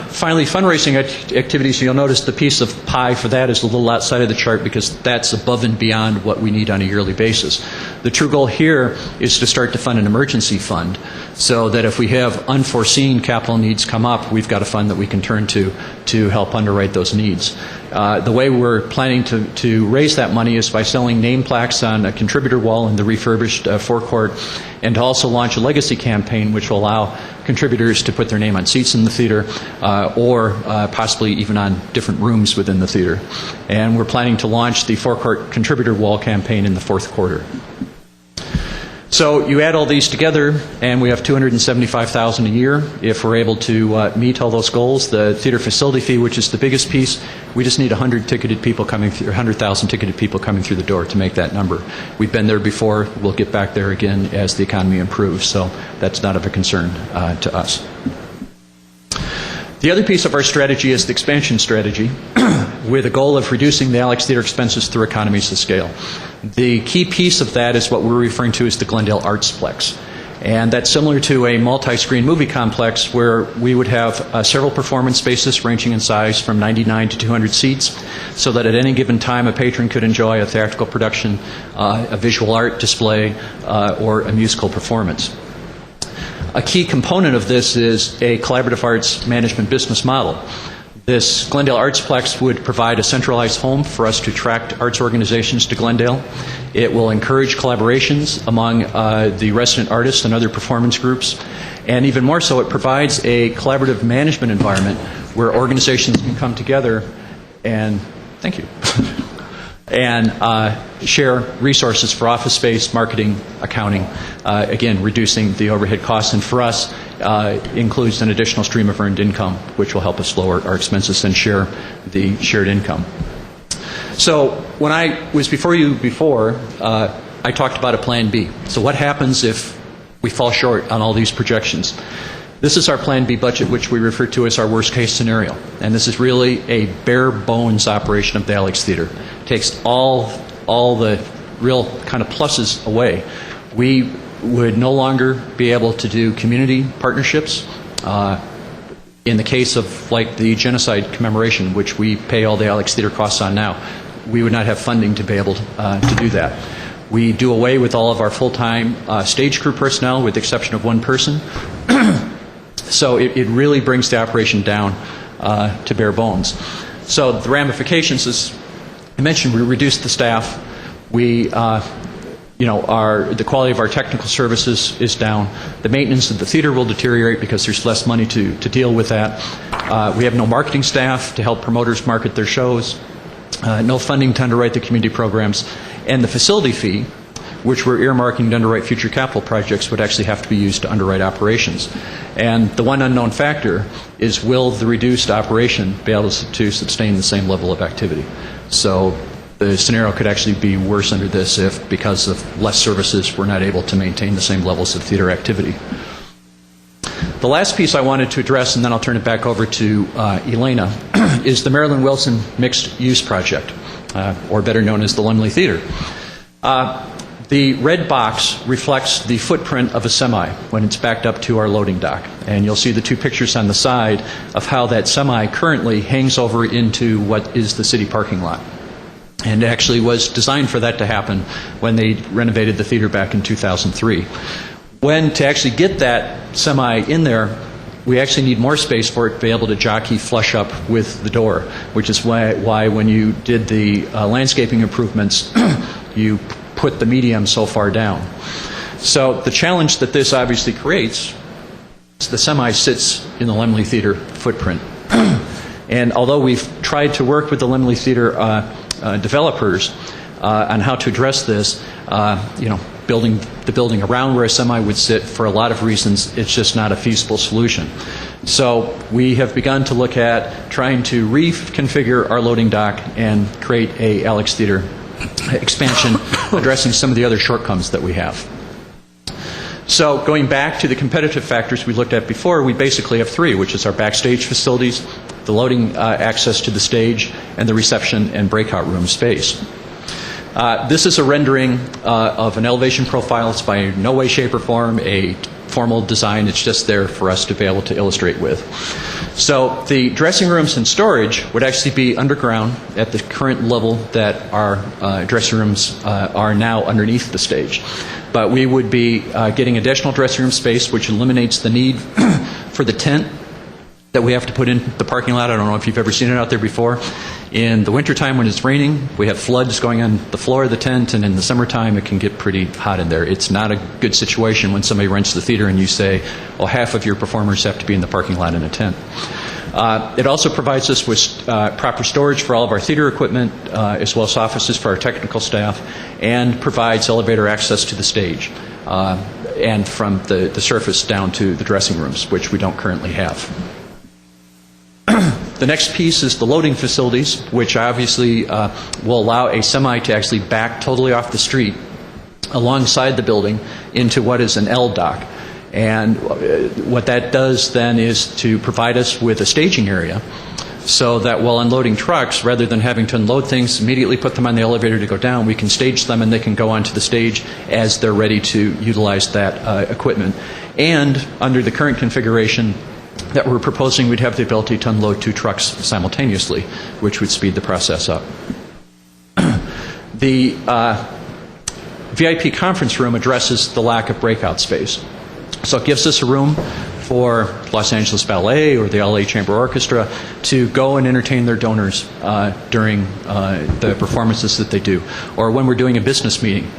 Finally, fundraising activities. You'll notice the piece of pie for that is a little outside of the chart because that's above and beyond what we need on a yearly basis. The true goal here is to start to fund an emergency fund so that if we have unforeseen capital needs come up, we've got a fund that we can turn to help underwrite those needs. The way we're planning to raise that money is by selling name plaques on a contributor wall in the refurbished forecourt, and to also launch a legacy campaign which will allow contributors to put their name on seats in the theater or possibly even on different rooms within the theater. And we're planning to launch the forecourt contributor wall campaign in the fourth quarter. So you add all these together, and we have $275,000 a year. If we're able to meet all those goals, the theater facility fee, which is the biggest piece, we just need 100,000 ticketed people coming through the door to make that number. We've been there before. We'll get back there again as the economy improves. So that's not of a concern to us. The other piece of our strategy is the expansion strategy, with a goal of reducing the Alex Theater expenses through economies of scale. The key piece of that is what we're referring to as the Glendale Artsplex. And that's similar to a multi-screen movie complex where we would have several performance spaces ranging in size from 99 to 200 seats, so that at any given time a patron could enjoy a theatrical production, a visual art display, or a musical performance. A key component of this is a collaborative arts management business model. This Glendale Artsplex would provide a centralized home for us to attract arts organizations to Glendale. It will encourage collaborations among the resident artists and other performance groups. And even more so, it provides a collaborative management environment where organizations can come together and, thank you, and share resources for office space, marketing, accounting, again, reducing the overhead costs. And for us, includes an additional stream of earned income, which will help us lower our expenses and share the shared income. So when I was before you I talked about a plan B. So what happens if we fall short on all these projections? This is our Plan B budget, which we refer to as our worst-case scenario. And this is really a bare-bones operation of the Alex Theater. It takes all the real kind of pluses away. We would no longer be able to do community partnerships. In the case of like the genocide commemoration, which we pay all the Alex Theater costs on now, we would not have funding to be able to do that. We do away with all of our full-time stage crew personnel with the exception of one person. So it really brings the operation down to bare bones. So the ramifications, as I mentioned, we reduced the staff. We the quality of our technical services is down. The maintenance of the theater will deteriorate because there's less money to deal with that. We have no marketing staff to help promoters market their shows. No funding to underwrite the community programs. And the facility fee, which we're earmarking to underwrite future capital projects, would actually have to be used to underwrite operations. And the one unknown factor is, will the reduced operation be able to sustain the same level of activity? So the scenario could actually be worse under this if, because of less services, we're not able to maintain the same levels of theater activity. The last piece I wanted to address, and then I'll turn it back over to Elena, is the Marilyn Wilson Mixed Use Project, or better known as the Lumley Theater. The red box reflects the footprint of a semi when it's backed up to our loading dock. And you'll see the two pictures on the side of how that semi currently hangs over into what is the city parking lot. And actually was designed for that to happen when they renovated the theater back in 2003. When to actually get that semi in there, we actually need more space for it to be able to jockey flush up with the door, which is why when you did the landscaping improvements, you put the medium so far down. So the challenge that this obviously creates is the semi sits in the Lumley Theater footprint. And although we've tried to work with the Lumley Theater developers on how to address this, building the building around where a semi would sit, for a lot of reasons, it's just not a feasible solution. So we have begun to look at trying to reconfigure our loading dock and create a Alex Theater expansion addressing some of the other shortcomings that we have. So going back to the competitive factors we looked at before, we basically have three, which is our backstage facilities, the loading access to the stage, and the reception and breakout room space. This is a rendering of an elevation profile. It's by no way, shape, or form a formal design. It's just there for us to be able to illustrate with. So the dressing rooms and storage would actually be underground at the current level that our dressing rooms are now underneath the stage. But we would be getting additional dressing room space, which eliminates the need for the tent that we have to put in the parking lot. I don't know if you've ever seen it out there before. In the wintertime when it's raining, we have floods going on the floor of the tent, and in the summertime it can get pretty hot in there. It's not a good situation when somebody rents the theater and you say, well, half of your performers have to be in the parking lot in a tent. It also provides us with proper storage for all of our theater equipment, as well as offices for our technical staff, and provides elevator access to the stage, and from the surface down to the dressing rooms, which we don't currently have. The next piece is the loading facilities, which obviously will allow a semi to actually back totally off the street alongside the building into what is an L dock. And what that does then is to provide us with a staging area so that while unloading trucks, rather than having to unload things, immediately put them on the elevator to go down, we can stage them and they can go onto the stage as they're ready to utilize that equipment. And under the current configuration that we're proposing, we'd have the ability to unload 2 trucks simultaneously, which would speed the process up. The VIP conference room addresses the lack of breakout space. So it gives us a room for Los Angeles Ballet or the LA Chamber Orchestra to go and entertain their donors during the performances that they do, or when we're doing a business meeting,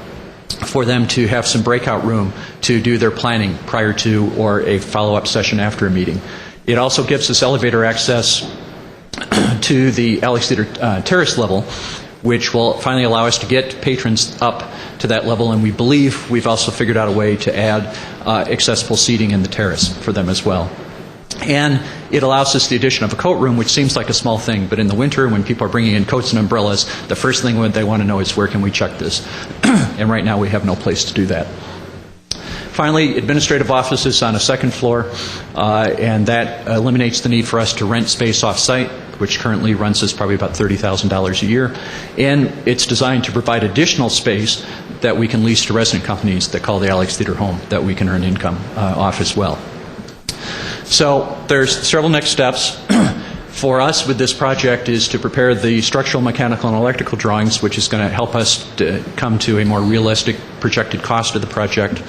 for them to have some breakout room to do their planning prior to or a follow-up session after a meeting. It also gives us elevator access to the Alex Theater terrace level, which will finally allow us to get patrons up to that level, and we believe we've also figured out a way to add accessible seating in the terrace for them as well. And it allows us the addition of a coat room, which seems like a small thing, but in the winter when people are bringing in coats and umbrellas, the first thing they want to know is, where can we check this? And right now we have no place to do that. Finally, administrative offices on a second floor, and that eliminates the need for us to rent space off-site, which currently runs us probably about $30,000 a year. And it's designed to provide additional space that we can lease to resident companies that call the Alex Theater home that we can earn income off as well. So there's several next steps. For us with this project is to prepare the structural, mechanical, and electrical drawings, which is going to help us to come to a more realistic projected cost of the project.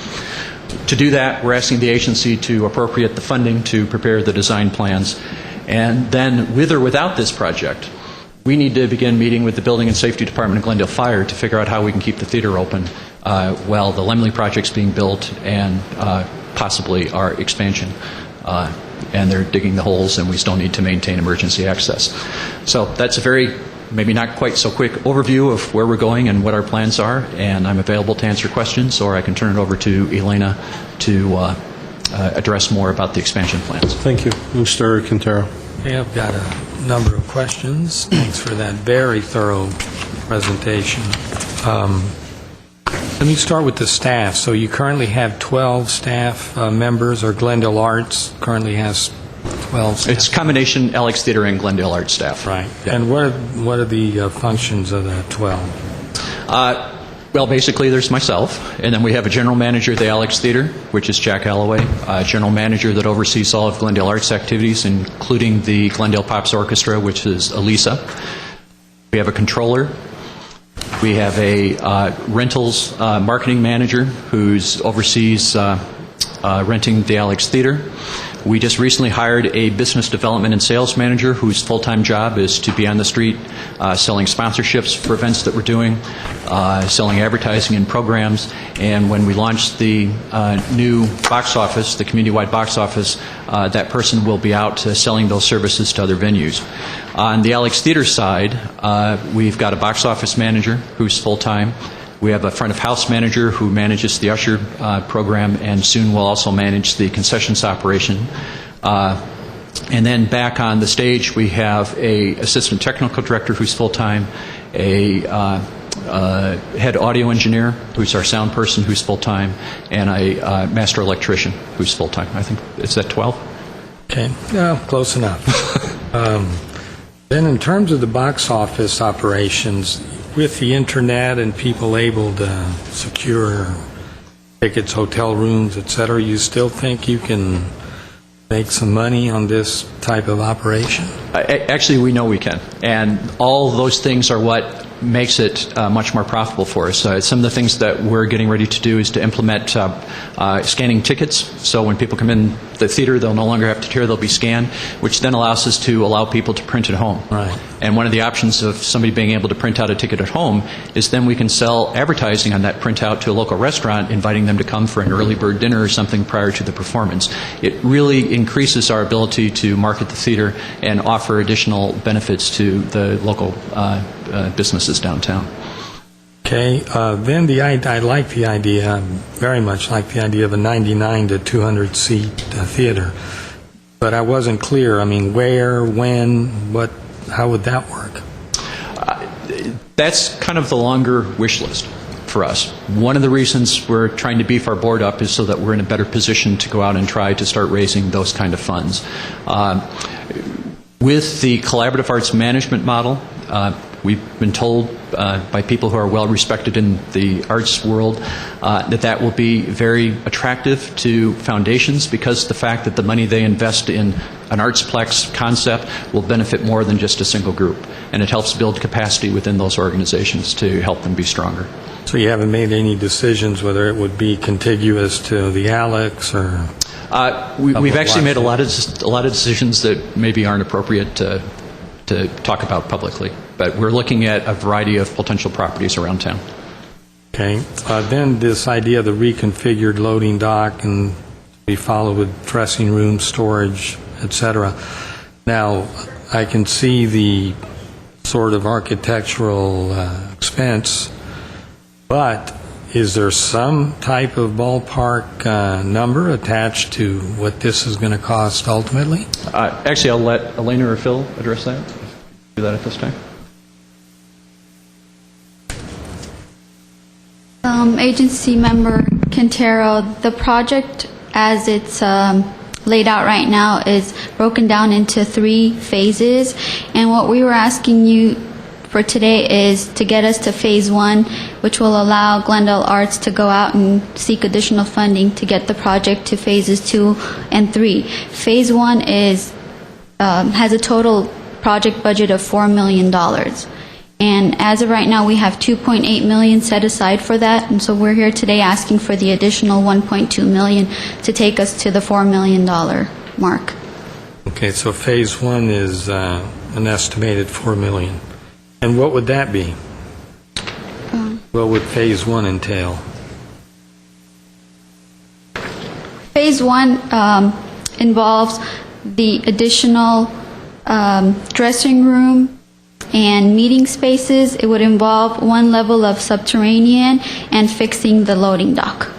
To do that, we're asking the agency to appropriate the funding to prepare the design plans. And then, with or without this project, we need to begin meeting with the Building and Safety Department of Glendale Fire to figure out how we can keep the theater open while the Lemley project's being built and possibly our expansion. And they're digging the holes, and we still need to maintain emergency access. So that's a very, maybe not quite so quick overview of where we're going and what our plans are, and I'm available to answer questions, or I can turn it over to Elena to address more about the expansion plans. Thank you. Mr. Quintero. Okay, I've got a number of questions. Thanks for that very thorough presentation. Let me start with the staff. So you currently have 12 staff members, or Glendale Arts currently has 12 staff? It's a combination Alex Theater and Glendale Art staff. Right. Yeah. And what are the functions of the 12? Well, basically, there's myself, and then we have a general manager of the Alex Theater, which is Jack Alloway, a general manager that oversees all of Glendale Arts activities, including the Glendale Pops Orchestra, which is Elisa. We have a controller. We have a rentals marketing manager who oversees renting the Alex Theater. We just recently hired a business development and sales manager whose full-time job is to be on the street selling sponsorships for events that we're doing, selling advertising and programs. And when we launch the new box office, the community-wide box office, that person will be out selling those services to other venues. On the Alex Theater side, we've got a box office manager who's full-time. We have a front-of-house manager who manages the usher program and soon will also manage the concessions operation. And then back on the stage, we have a assistant technical director who's full-time, a head audio engineer who's our sound person who's full-time, and a master electrician who's full-time. I think, is that 12? Okay, close enough. Then in terms of the box office operations, with the internet and people able to secure tickets, hotel rooms, et cetera, you still think you can make some money on this type of operation? Actually, we know we can. And all those things are what makes it much more profitable for us. Some of the things that we're getting ready to do is to implement scanning tickets. So when people come in the theater, they'll no longer have to tear, they'll be scanned, which then allows us to allow people to print at home. Right. And one of the options of somebody being able to print out a ticket at home is then we can sell advertising on that printout to a local restaurant, inviting them to come for an early bird dinner or something prior to the performance. It really increases our ability to market the theater and offer additional benefits to the local businesses downtown. Okay, then I like the idea, very much like the idea of a 99 to 200 seat theater, but I wasn't clear. I mean, where, when, what, how would that work? That's kind of the longer wish list for us. One of the reasons we're trying to beef our board up is so that we're in a better position to go out and try to start raising those kind of funds. With the collaborative arts management model, we've been told by people who are well respected in the arts world that will be very attractive to foundations because the fact that the money they invest in an artsplex concept will benefit more than just a single group. And it helps build capacity within those organizations to help them be stronger. So you haven't made any decisions whether it would be contiguous to the Alex or... We've actually made a lot of decisions that maybe aren't appropriate to talk about publicly, but we're looking at a variety of potential properties around town. Okay. Then this idea of the reconfigured loading dock and be followed with dressing room, storage, etc. Now, I can see the sort of architectural expense, but is there some type of ballpark number attached to what this is going to cost ultimately? Actually, I'll let Elena or Phil address that. Do that at this time. Agency member Quintero, the project as it's laid out right now is broken down into 3 phases, and what we were asking you for today is to get us to Phase 1, which will allow Glendale Arts to go out and seek additional funding to get the project to Phases 2 and 3. Phase 1 has a total project budget of $4 million. And as of right now, we have $2.8 million set aside for that, and so we're here today asking for the additional $1.2 million to take us to the $4 million mark. Okay, so Phase 1 is an estimated $4 million. And what would that be? What would Phase 1 entail? Phase 1 involves the additional dressing room and meeting spaces. It would involve one level of subterranean and fixing the loading dock.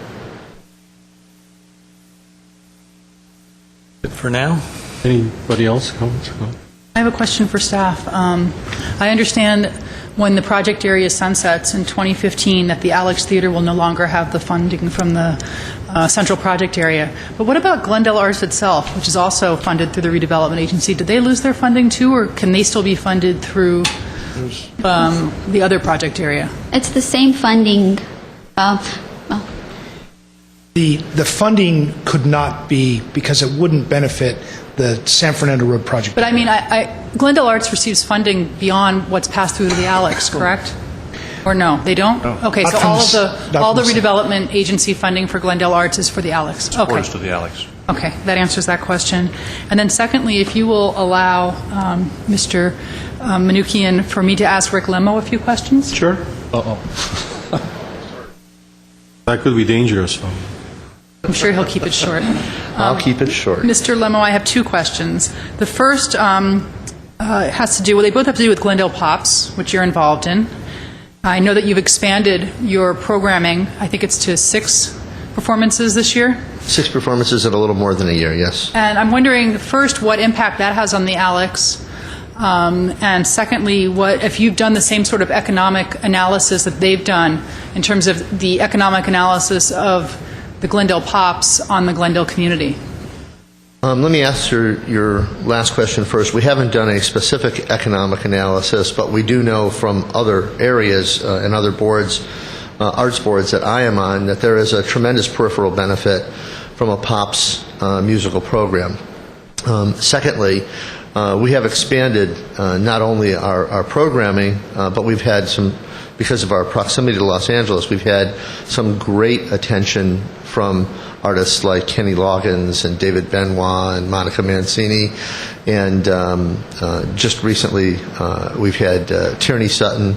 Good for now? Anybody else? Comments? I have a question for staff. I understand when the project area sunsets in 2015 that the Alex Theater will no longer have the funding from the central project area. But what about Glendale Arts itself, which is also funded through the redevelopment agency? Did they lose their funding too, or can they still be funded through the other project area? It's the same funding. The funding could not be, because it wouldn't benefit the San Fernando Road project. But I mean, Glendale Arts receives funding beyond what's passed through to the Alex, correct? Or no, they don't? Okay, so all the redevelopment agency funding for Glendale Arts is for the Alex? Okay. Orders to the Alex. Okay, that answers that question. And then secondly, if you will allow Mr. Manukian for me to ask Rick Lemo a few questions? Sure. That could be dangerous. I'm sure he'll keep it short. I'll keep it short. Mr. Lemo, I have two questions. The first has to do, well, they both have to do with Glendale Pops, which you're involved in. I know that you've expanded your programming, I think it's to 6 performances this year. 6 performances in a little more than a year, yes. And I'm wondering, first, what impact that has on the Alex, and secondly, what if you've done the same sort of economic analysis that they've done in terms of the economic analysis of the Glendale Pops on the Glendale community? Let me answer your last question first. We haven't done a specific economic analysis, but we do know from other areas and other boards, arts boards that I am on, that there is a tremendous peripheral benefit from a Pops musical program. Secondly, we have expanded not only our programming, but we've had some, because of our proximity to Los Angeles, we've had some great attention from artists like Kenny Loggins and David Benoit and Monica Mancini. And just recently, we've had Tierney Sutton.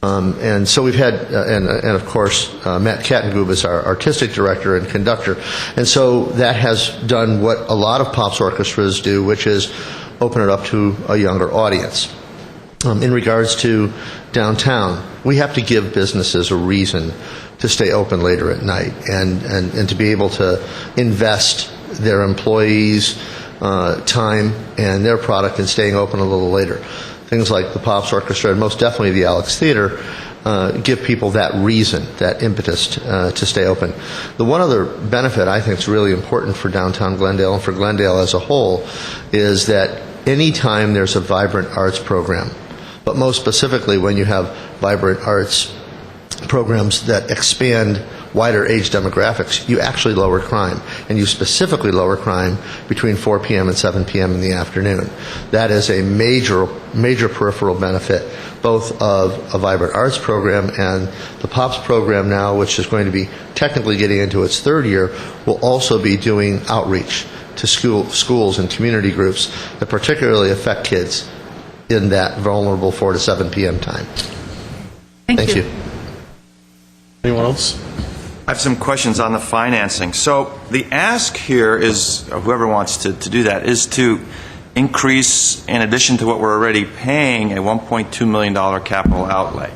And so we've had, and of course, Matt Kattengub is our artistic director and conductor. And so that has done what a lot of Pops orchestras do, which is open it up to a younger audience. In regards to downtown, we have to give businesses a reason to stay open later at night and to be able to invest their employees' time and their product in staying open a little later. Things like the Pops Orchestra and most definitely the Alex Theater give people that reason, that impetus to stay open. The one other benefit I think is really important for downtown Glendale and for Glendale as a whole is that anytime there's a vibrant arts program, but most specifically when you have vibrant arts programs that expand wider age demographics, you actually lower crime, and you specifically lower crime between 4 p.m. and 7 p.m. in the afternoon. That is a major peripheral benefit, both of a vibrant arts program and the Pops program now, which is going to be technically getting into its 3rd year, will also be doing outreach to schools and community groups that particularly affect kids in that vulnerable 4 to 7 p.m. time. Thank you. Anyone else? I have some questions on the financing. So the ask here is, whoever wants to do that, is to increase, in addition to what we're already paying, a $1.2 million capital outlay.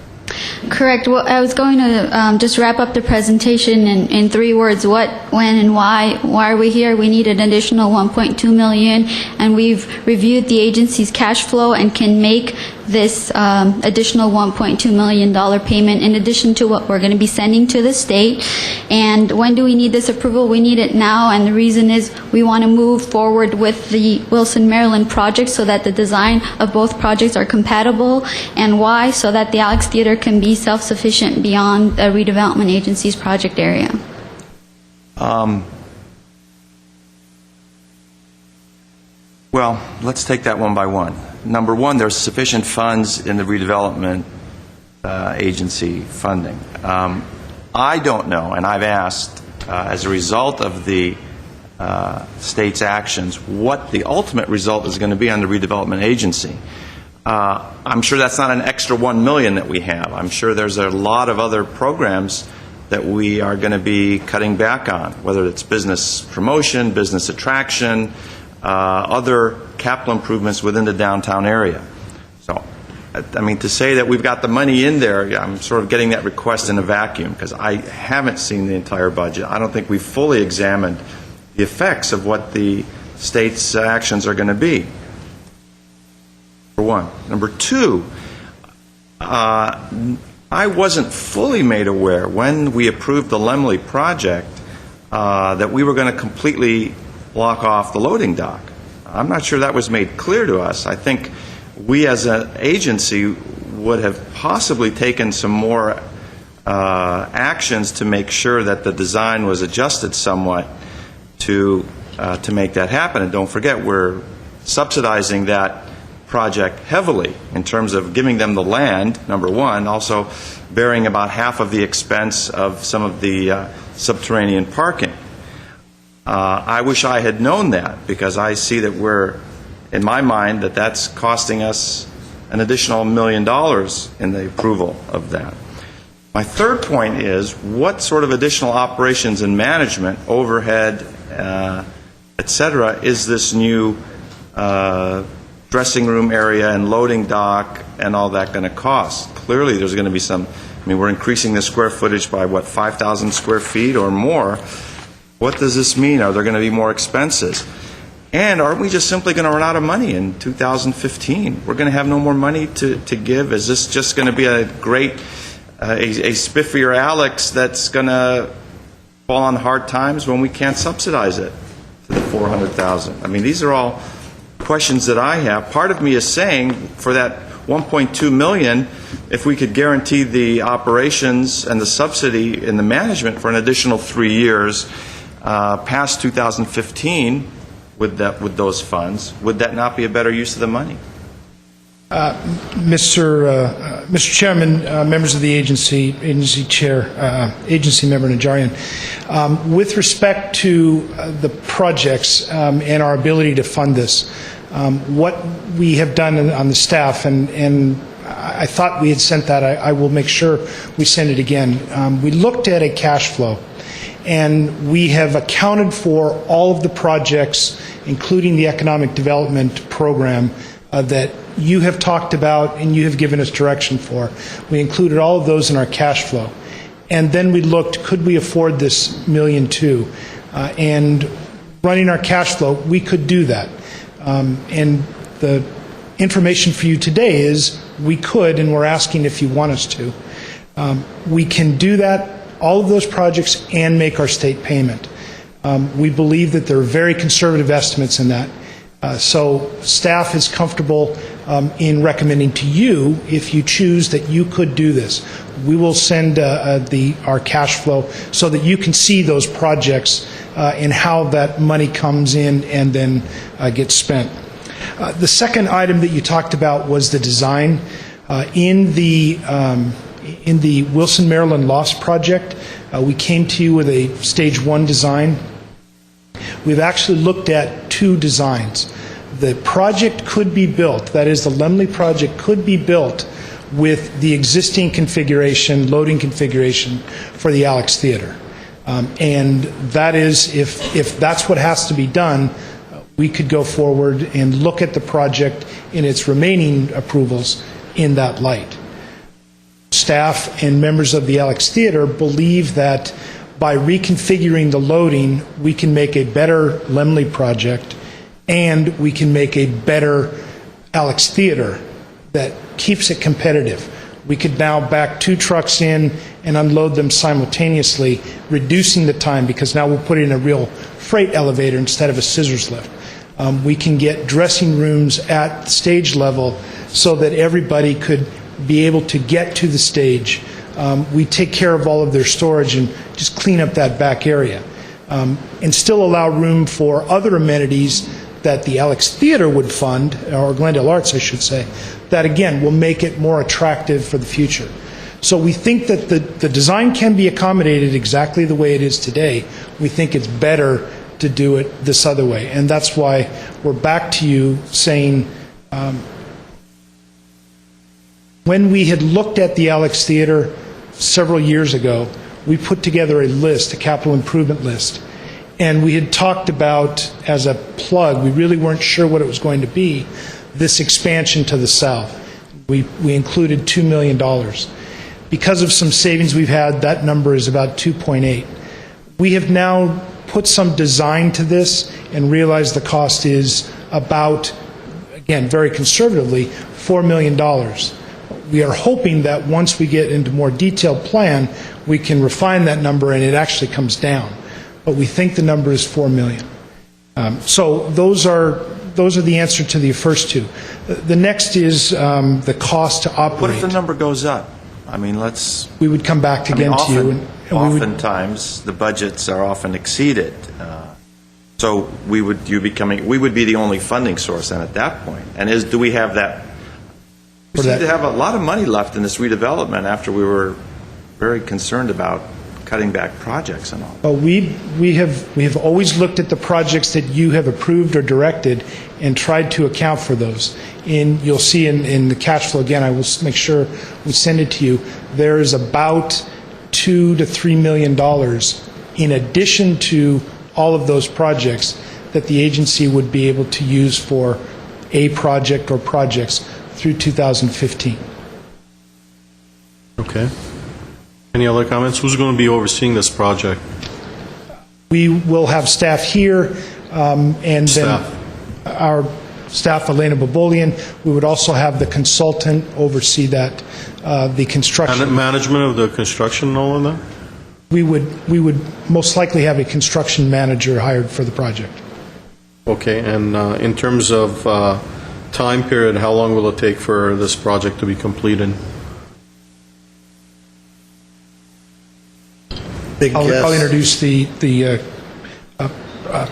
Correct. Well, I was going to just wrap up the presentation in 3 words. What, when, and why. Why are we here? We need an additional $1.2 million, and we've reviewed the agency's cash flow and can make this additional $1.2 million payment in addition to what we're going to be sending to the state. And when do we need this approval? We need it now, and the reason is we want to move forward with the Wilson, Maryland project so that the design of both projects are compatible. And why? So that the Alex Theater can be self-sufficient beyond the redevelopment agency's project area. Well, let's take that one by one. Number one, there's sufficient funds in the redevelopment agency funding. I don't know, and I've asked, as a result of the state's actions, what the ultimate result is going to be on the redevelopment agency. I'm sure that's not an extra $1 million that we have. I'm sure there's a lot of other programs that we are going to be cutting back on, whether it's business promotion, business attraction, other capital improvements within the downtown area. So, I mean, to say that we've got the money in there, I'm sort of getting that request in a vacuum because I haven't seen the entire budget. I don't think we've fully examined the effects of what the state's actions are going to be, for one. Number two, I wasn't fully made aware when we approved the Lemley project that we were going to completely block off the loading dock. I'm not sure that was made clear to us. I think we as an agency would have possibly taken some more actions to make sure that the design was adjusted somewhat to make that happen. And don't forget, we're subsidizing that project heavily in terms of giving them the land, number one, also bearing about half of the expense of some of the subterranean parking. I wish I had known that, because I see that we're, in my mind, that's costing us an additional $1 million in the approval of that. My third point is, what sort of additional operations and management, overhead, et cetera, is this new dressing room area and loading dock and all that going to cost? Clearly there's going to be some, I mean, we're increasing the square footage by, what, 5,000 square feet or more. What does this mean? Are there going to be more expenses? And aren't we just simply going to run out of money in 2015? We're going to have no more money to give? Is this just going to be a great, a spiffier Alex that's going to fall on hard times when we can't subsidize it to the $400,000? I mean, these are all questions that I have. Part of me is saying, for that $1.2 million, if we could guarantee the operations and the subsidy and the management for an additional 3 years, past 2015, with those funds, would that not be a better use of the money? Mr. Chairman, members of the agency chair, agency member Najarian, with respect to the projects and our ability to fund this, what we have done on the staff, and I thought we had sent that, I will make sure we send it again. We looked at a cash flow, and we have accounted for all of the projects, including the economic development program that you have talked about and you have given us direction for. We included all of those in our cash flow. And then we looked, could we afford this $1.2 million? And running our cash flow, we could do that. And the information for you today is we could, and we're asking if you want us to. We can do that, all of those projects, and make our state payment. We believe that there are very conservative estimates in that. So staff is comfortable in recommending to you, if you choose, that you could do this. We will send our cash flow so that you can see those projects and how that money comes in and then gets spent. The second item that you talked about was the design. In the Wilson, Maryland Lost project, we came to you with a stage 1 design. We've actually looked at 2 designs. The project could be built, that is, the Lemley project could be built with the existing configuration, loading configuration for the Alex Theater. And that is, if that's what has to be done, we could go forward and look at the project in its remaining approvals in that light. staff and members of the Alex Theater believe that by reconfiguring the loading, we can make a better Lemley project and we can make a better Alex Theater that keeps it competitive. We could now back 2 trucks in and unload them simultaneously, reducing the time because now we'll put in a real freight elevator instead of a scissors lift. We can get dressing rooms at stage level so that everybody could be able to get to the stage. We take care of all of their storage and just clean up that back area. And still allow room for other amenities that the Alex Theater would fund, or Glendale Arts, I should say, that again will make it more attractive for the future. So we think that the design can be accommodated exactly the way it is today. We think it's better to do it this other way. And that's why we're back to you saying, when we had looked at the Alex Theater several years ago, we put together a list, a capital improvement list. And we had talked about, as a plug, we really weren't sure what it was going to be, this expansion to the south. We included $2 million. Because of some savings we've had, that number is about 2.8. We have now put some design to this and realized the cost is about, again, very conservatively, $4 million. We are hoping that once we get into more detailed plan, we can refine that number and it actually comes down. But we think the number is $4 million. So those are the answer to the first two. The next is the cost to operate. What if the number goes up? I mean, we would come back again to you. And oftentimes, the budgets are often exceeded. So we would be the only funding source then at that point. And do we have that? We seem to have a lot of money left in this redevelopment after we were very concerned about cutting back projects and all. Well, we have always looked at the projects that you have approved or directed and tried to account for those. And you'll see in the cash flow, again, I will make sure we send it to you, there is about $2 to $3 million in addition to all of those projects that the agency would be able to use for a project or projects through 2015. Okay. Any other comments? Who's going to be overseeing this project? We will have staff here, and then our staff, Elena Babolian. We would also have the consultant oversee that, the construction. And the management of the construction and all of that? We would most likely have a construction manager hired for the project. Okay, and in terms of time period, how long will it take for this project to be completed? I'll introduce the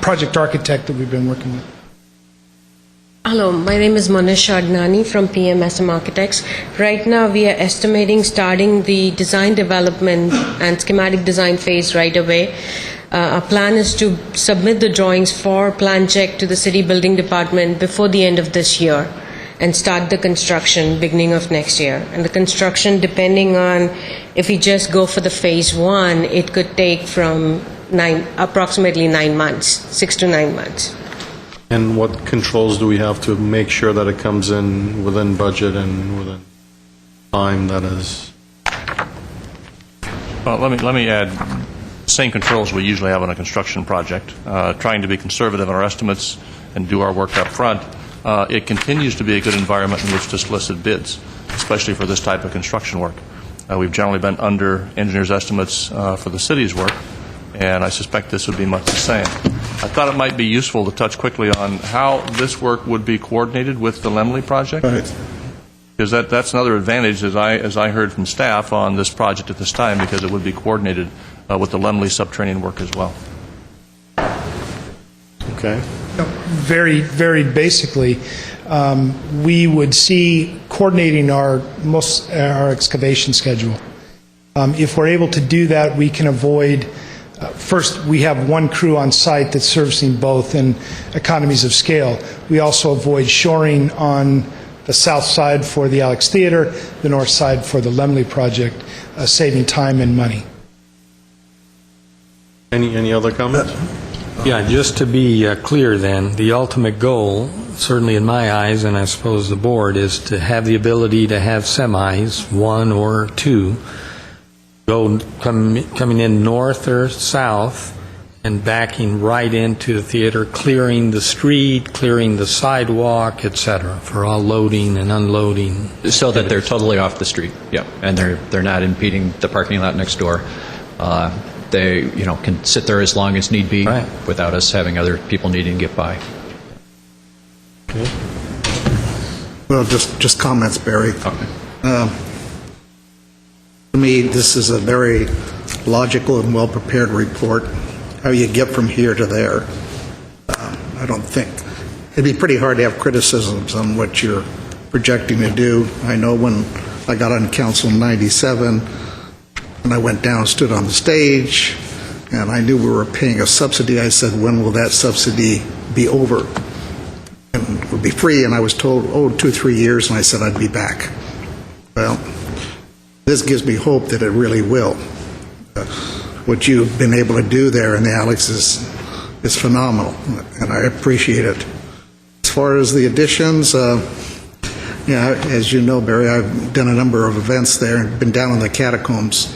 project architect that we've been working with. Hello, my name is Manish Adnani from PMSM Architects. Right now we are estimating starting the design development and schematic design phase right away. Our plan is to submit the drawings for plan check to the city building department before the end of this year and start the construction beginning of next year. And the construction, depending on if we just go for the phase 1, it could take from approximately 9 months, 6 to 9 months. And what controls do we have to make sure that it comes in within budget and within time that is? Well, let me add, same controls we usually have on a construction project, trying to be conservative in our estimates and do our work up front. It continues to be a good environment in which to solicit bids, especially for this type of construction work. We've generally been under engineers' estimates for the city's work, and I suspect this would be much the same. I thought it might be useful to touch quickly on how this work would be coordinated with the Lemley project. Because that's another advantage, as I heard from staff on this project at this time, because it would be coordinated with the Lemley subterranean work as well. Okay. Very, very basically, we would see coordinating our excavation schedule. If we're able to do that, we can avoid. First, we have one crew on site that's servicing both and economies of scale. We also avoid shoring on the south side for the Alex Theater, the north side for the Lemley project, saving time and money. Any other comments? Yeah, just to be clear then, the ultimate goal certainly in my eyes, and I suppose the board, is to have the ability to have semis, one or two, coming in north or south and backing right into the theater, clearing the street, clearing the sidewalk, et cetera, for all loading and unloading. So that they're totally off the street, yeah, and they're not impeding the parking lot next door. They, can sit there as long as need be without us having other people needing to get by. Well, just comments, Barry. Okay. To me, this is a very logical and well-prepared report. How you get from here to there, I don't think. It'd be pretty hard to have criticisms on what you're projecting to do. I know when I got on council in '97, and I went down, stood on the stage, and I knew we were paying a subsidy. I said, when will that subsidy be over? And it would be free, and I was told, 2-3 years, and I said I'd be back. Well, this gives me hope that it really will. What you've been able to do there in the Alex is phenomenal, and I appreciate it. As far as the additions, as you know, Barry, I've done a number of events there and been down in the catacombs,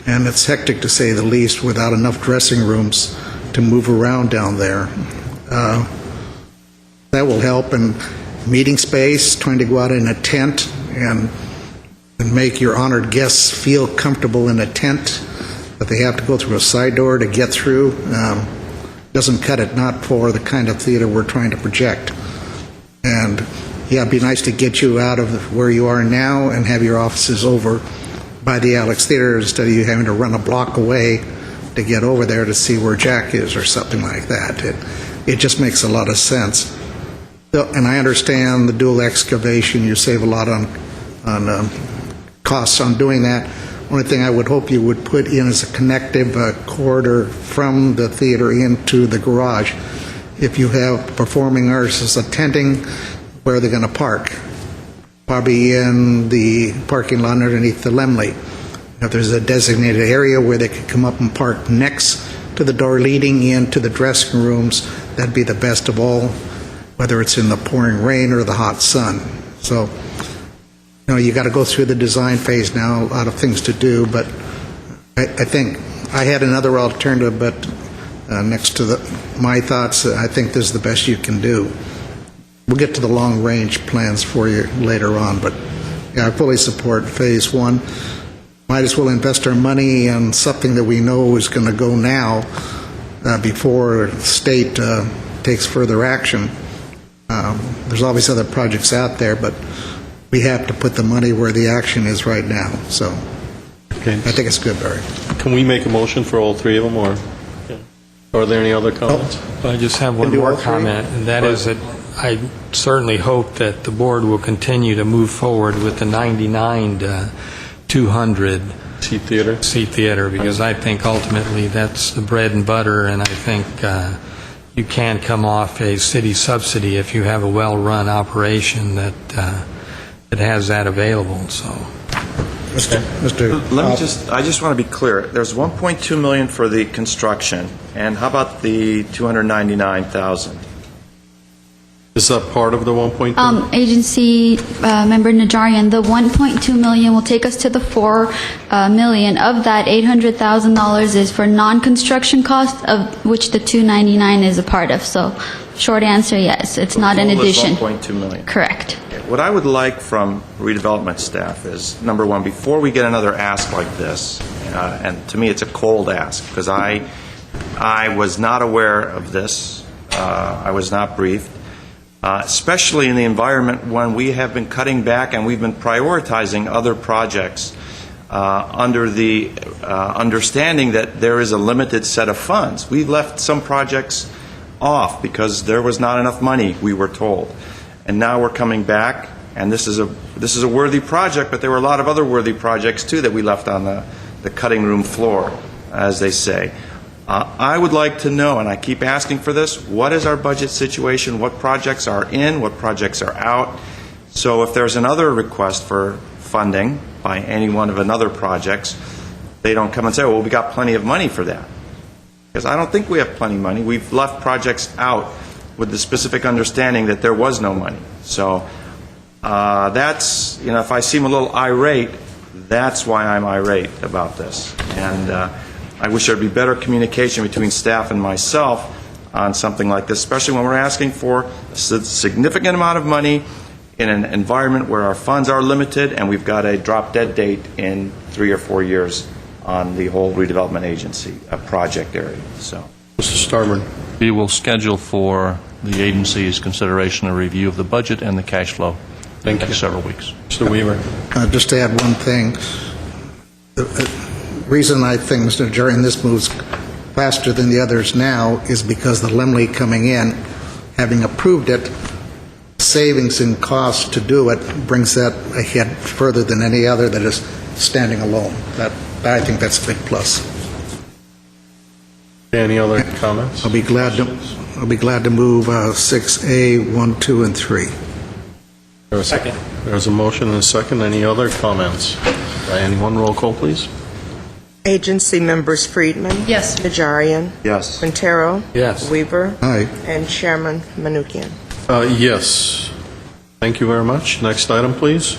and it's hectic to say the least without enough dressing rooms to move around down there. That will help, and meeting space, trying to go out in a tent and make your honored guests feel comfortable in a tent, but they have to go through a side door to get through, doesn't cut it, not for the kind of theater we're trying to project. And yeah, it'd be nice to get you out of where you are now and have your offices over by the Alex Theater instead of you having to run a block away to get over there to see where Jack is or something like that. It just makes a lot of sense. And I understand the dual excavation, you save a lot on costs on doing that. Only thing I would hope you would put in is a connective corridor from the theater into the garage. If you have performing artists attending, where are they going to park? Probably in the parking lot underneath the Lemley. If there's a designated area where they could come up and park next to the door leading into the dressing rooms, that'd be the best of all, whether it's in the pouring rain or the hot sun. So, you got to go through the design phase now, a lot of things to do, but I think I had another alternative, but next to my thoughts, I think this is the best you can do. We'll get to the long-range plans for you later on, but yeah, I fully support Phase 1. Might as well invest our money in something that we know is going to go now before the state takes further action. There's always other projects out there, but we have to put the money where the action is right now. So Okay. I think it's good, Barry. Can we make a motion for all three of them, or are there any other comments? I just have one Can do more all three? comment, and that is that I certainly hope that the board will continue to move forward with the 99 to 200 Seat theater? seat theater, because I think ultimately that's the bread and butter, and I think you can come off a city subsidy if you have a well-run operation that has that available. So, I just want to be clear. There's 1.2 million for the construction, and how about the 299,000? Is that part of the 1.2? Agency member Najarian, the 1.2 million will take us to the 4 million. Of that, $800,000 is for non-construction costs, of which the 299 is a part of. So, short answer, yes, it's not an addition. 1.2 million. Correct. What I would like from redevelopment staff is, number one, before we get another ask like this, and to me it's a cold ask, because I was not aware of this, I was not briefed, especially in the environment when we have been cutting back and we've been prioritizing other projects under the understanding that there is a limited set of funds. We left some projects off because there was not enough money, we were told. And now we're coming back, and this is a worthy project, but there were a lot of other worthy projects too that we left on the cutting room floor, as they say. I would like to know, and I keep asking for this, what is our budget situation? What projects are in? What projects are out? So if there's another request for funding by any one of another projects, they don't come and say, well, we got plenty of money for that. Because I don't think we have plenty of money. We've left projects out with the specific understanding that there was no money. So that's, if I seem a little irate, that's why I'm irate about this. And I wish there'd be better communication between staff and myself on something like this, especially when we're asking for a significant amount of money in an environment where our funds are limited and we've got a drop-dead date in 3 or 4 years on the whole redevelopment agency project area. So, Mr. Starman. We will schedule for the agency's consideration a review of the budget and the cash flow in the next several weeks. Mr. Weaver. Just to add one thing, the reason I think Mr. Najarian moves faster than the others now is because the Lemley coming in, having approved it, savings in cost to do it brings that ahead further than any other that is standing alone. I think that's a big plus. Any other comments? I'll be glad to move 6A, 1, 2, and 3. Second. There's a motion and a second. Any other comments? By anyone, roll call, please. Agency members Friedman. Yes. Najarian. yes. Quintero. Yes. Weaver. Aye. And Chairman Manukian. Yes. Thank you very much. Next item, please.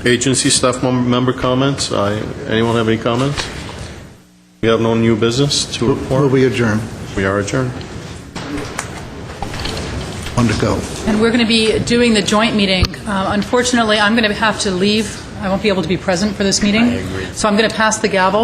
Agency staff member comments. Anyone have any comments? We have no new business to Will report. we adjourn? We are adjourned. One to go. And we're going to be doing the joint meeting. Unfortunately, I'm going to have to leave. I won't be able to be present for this meeting. So I'm going to pass the gavel.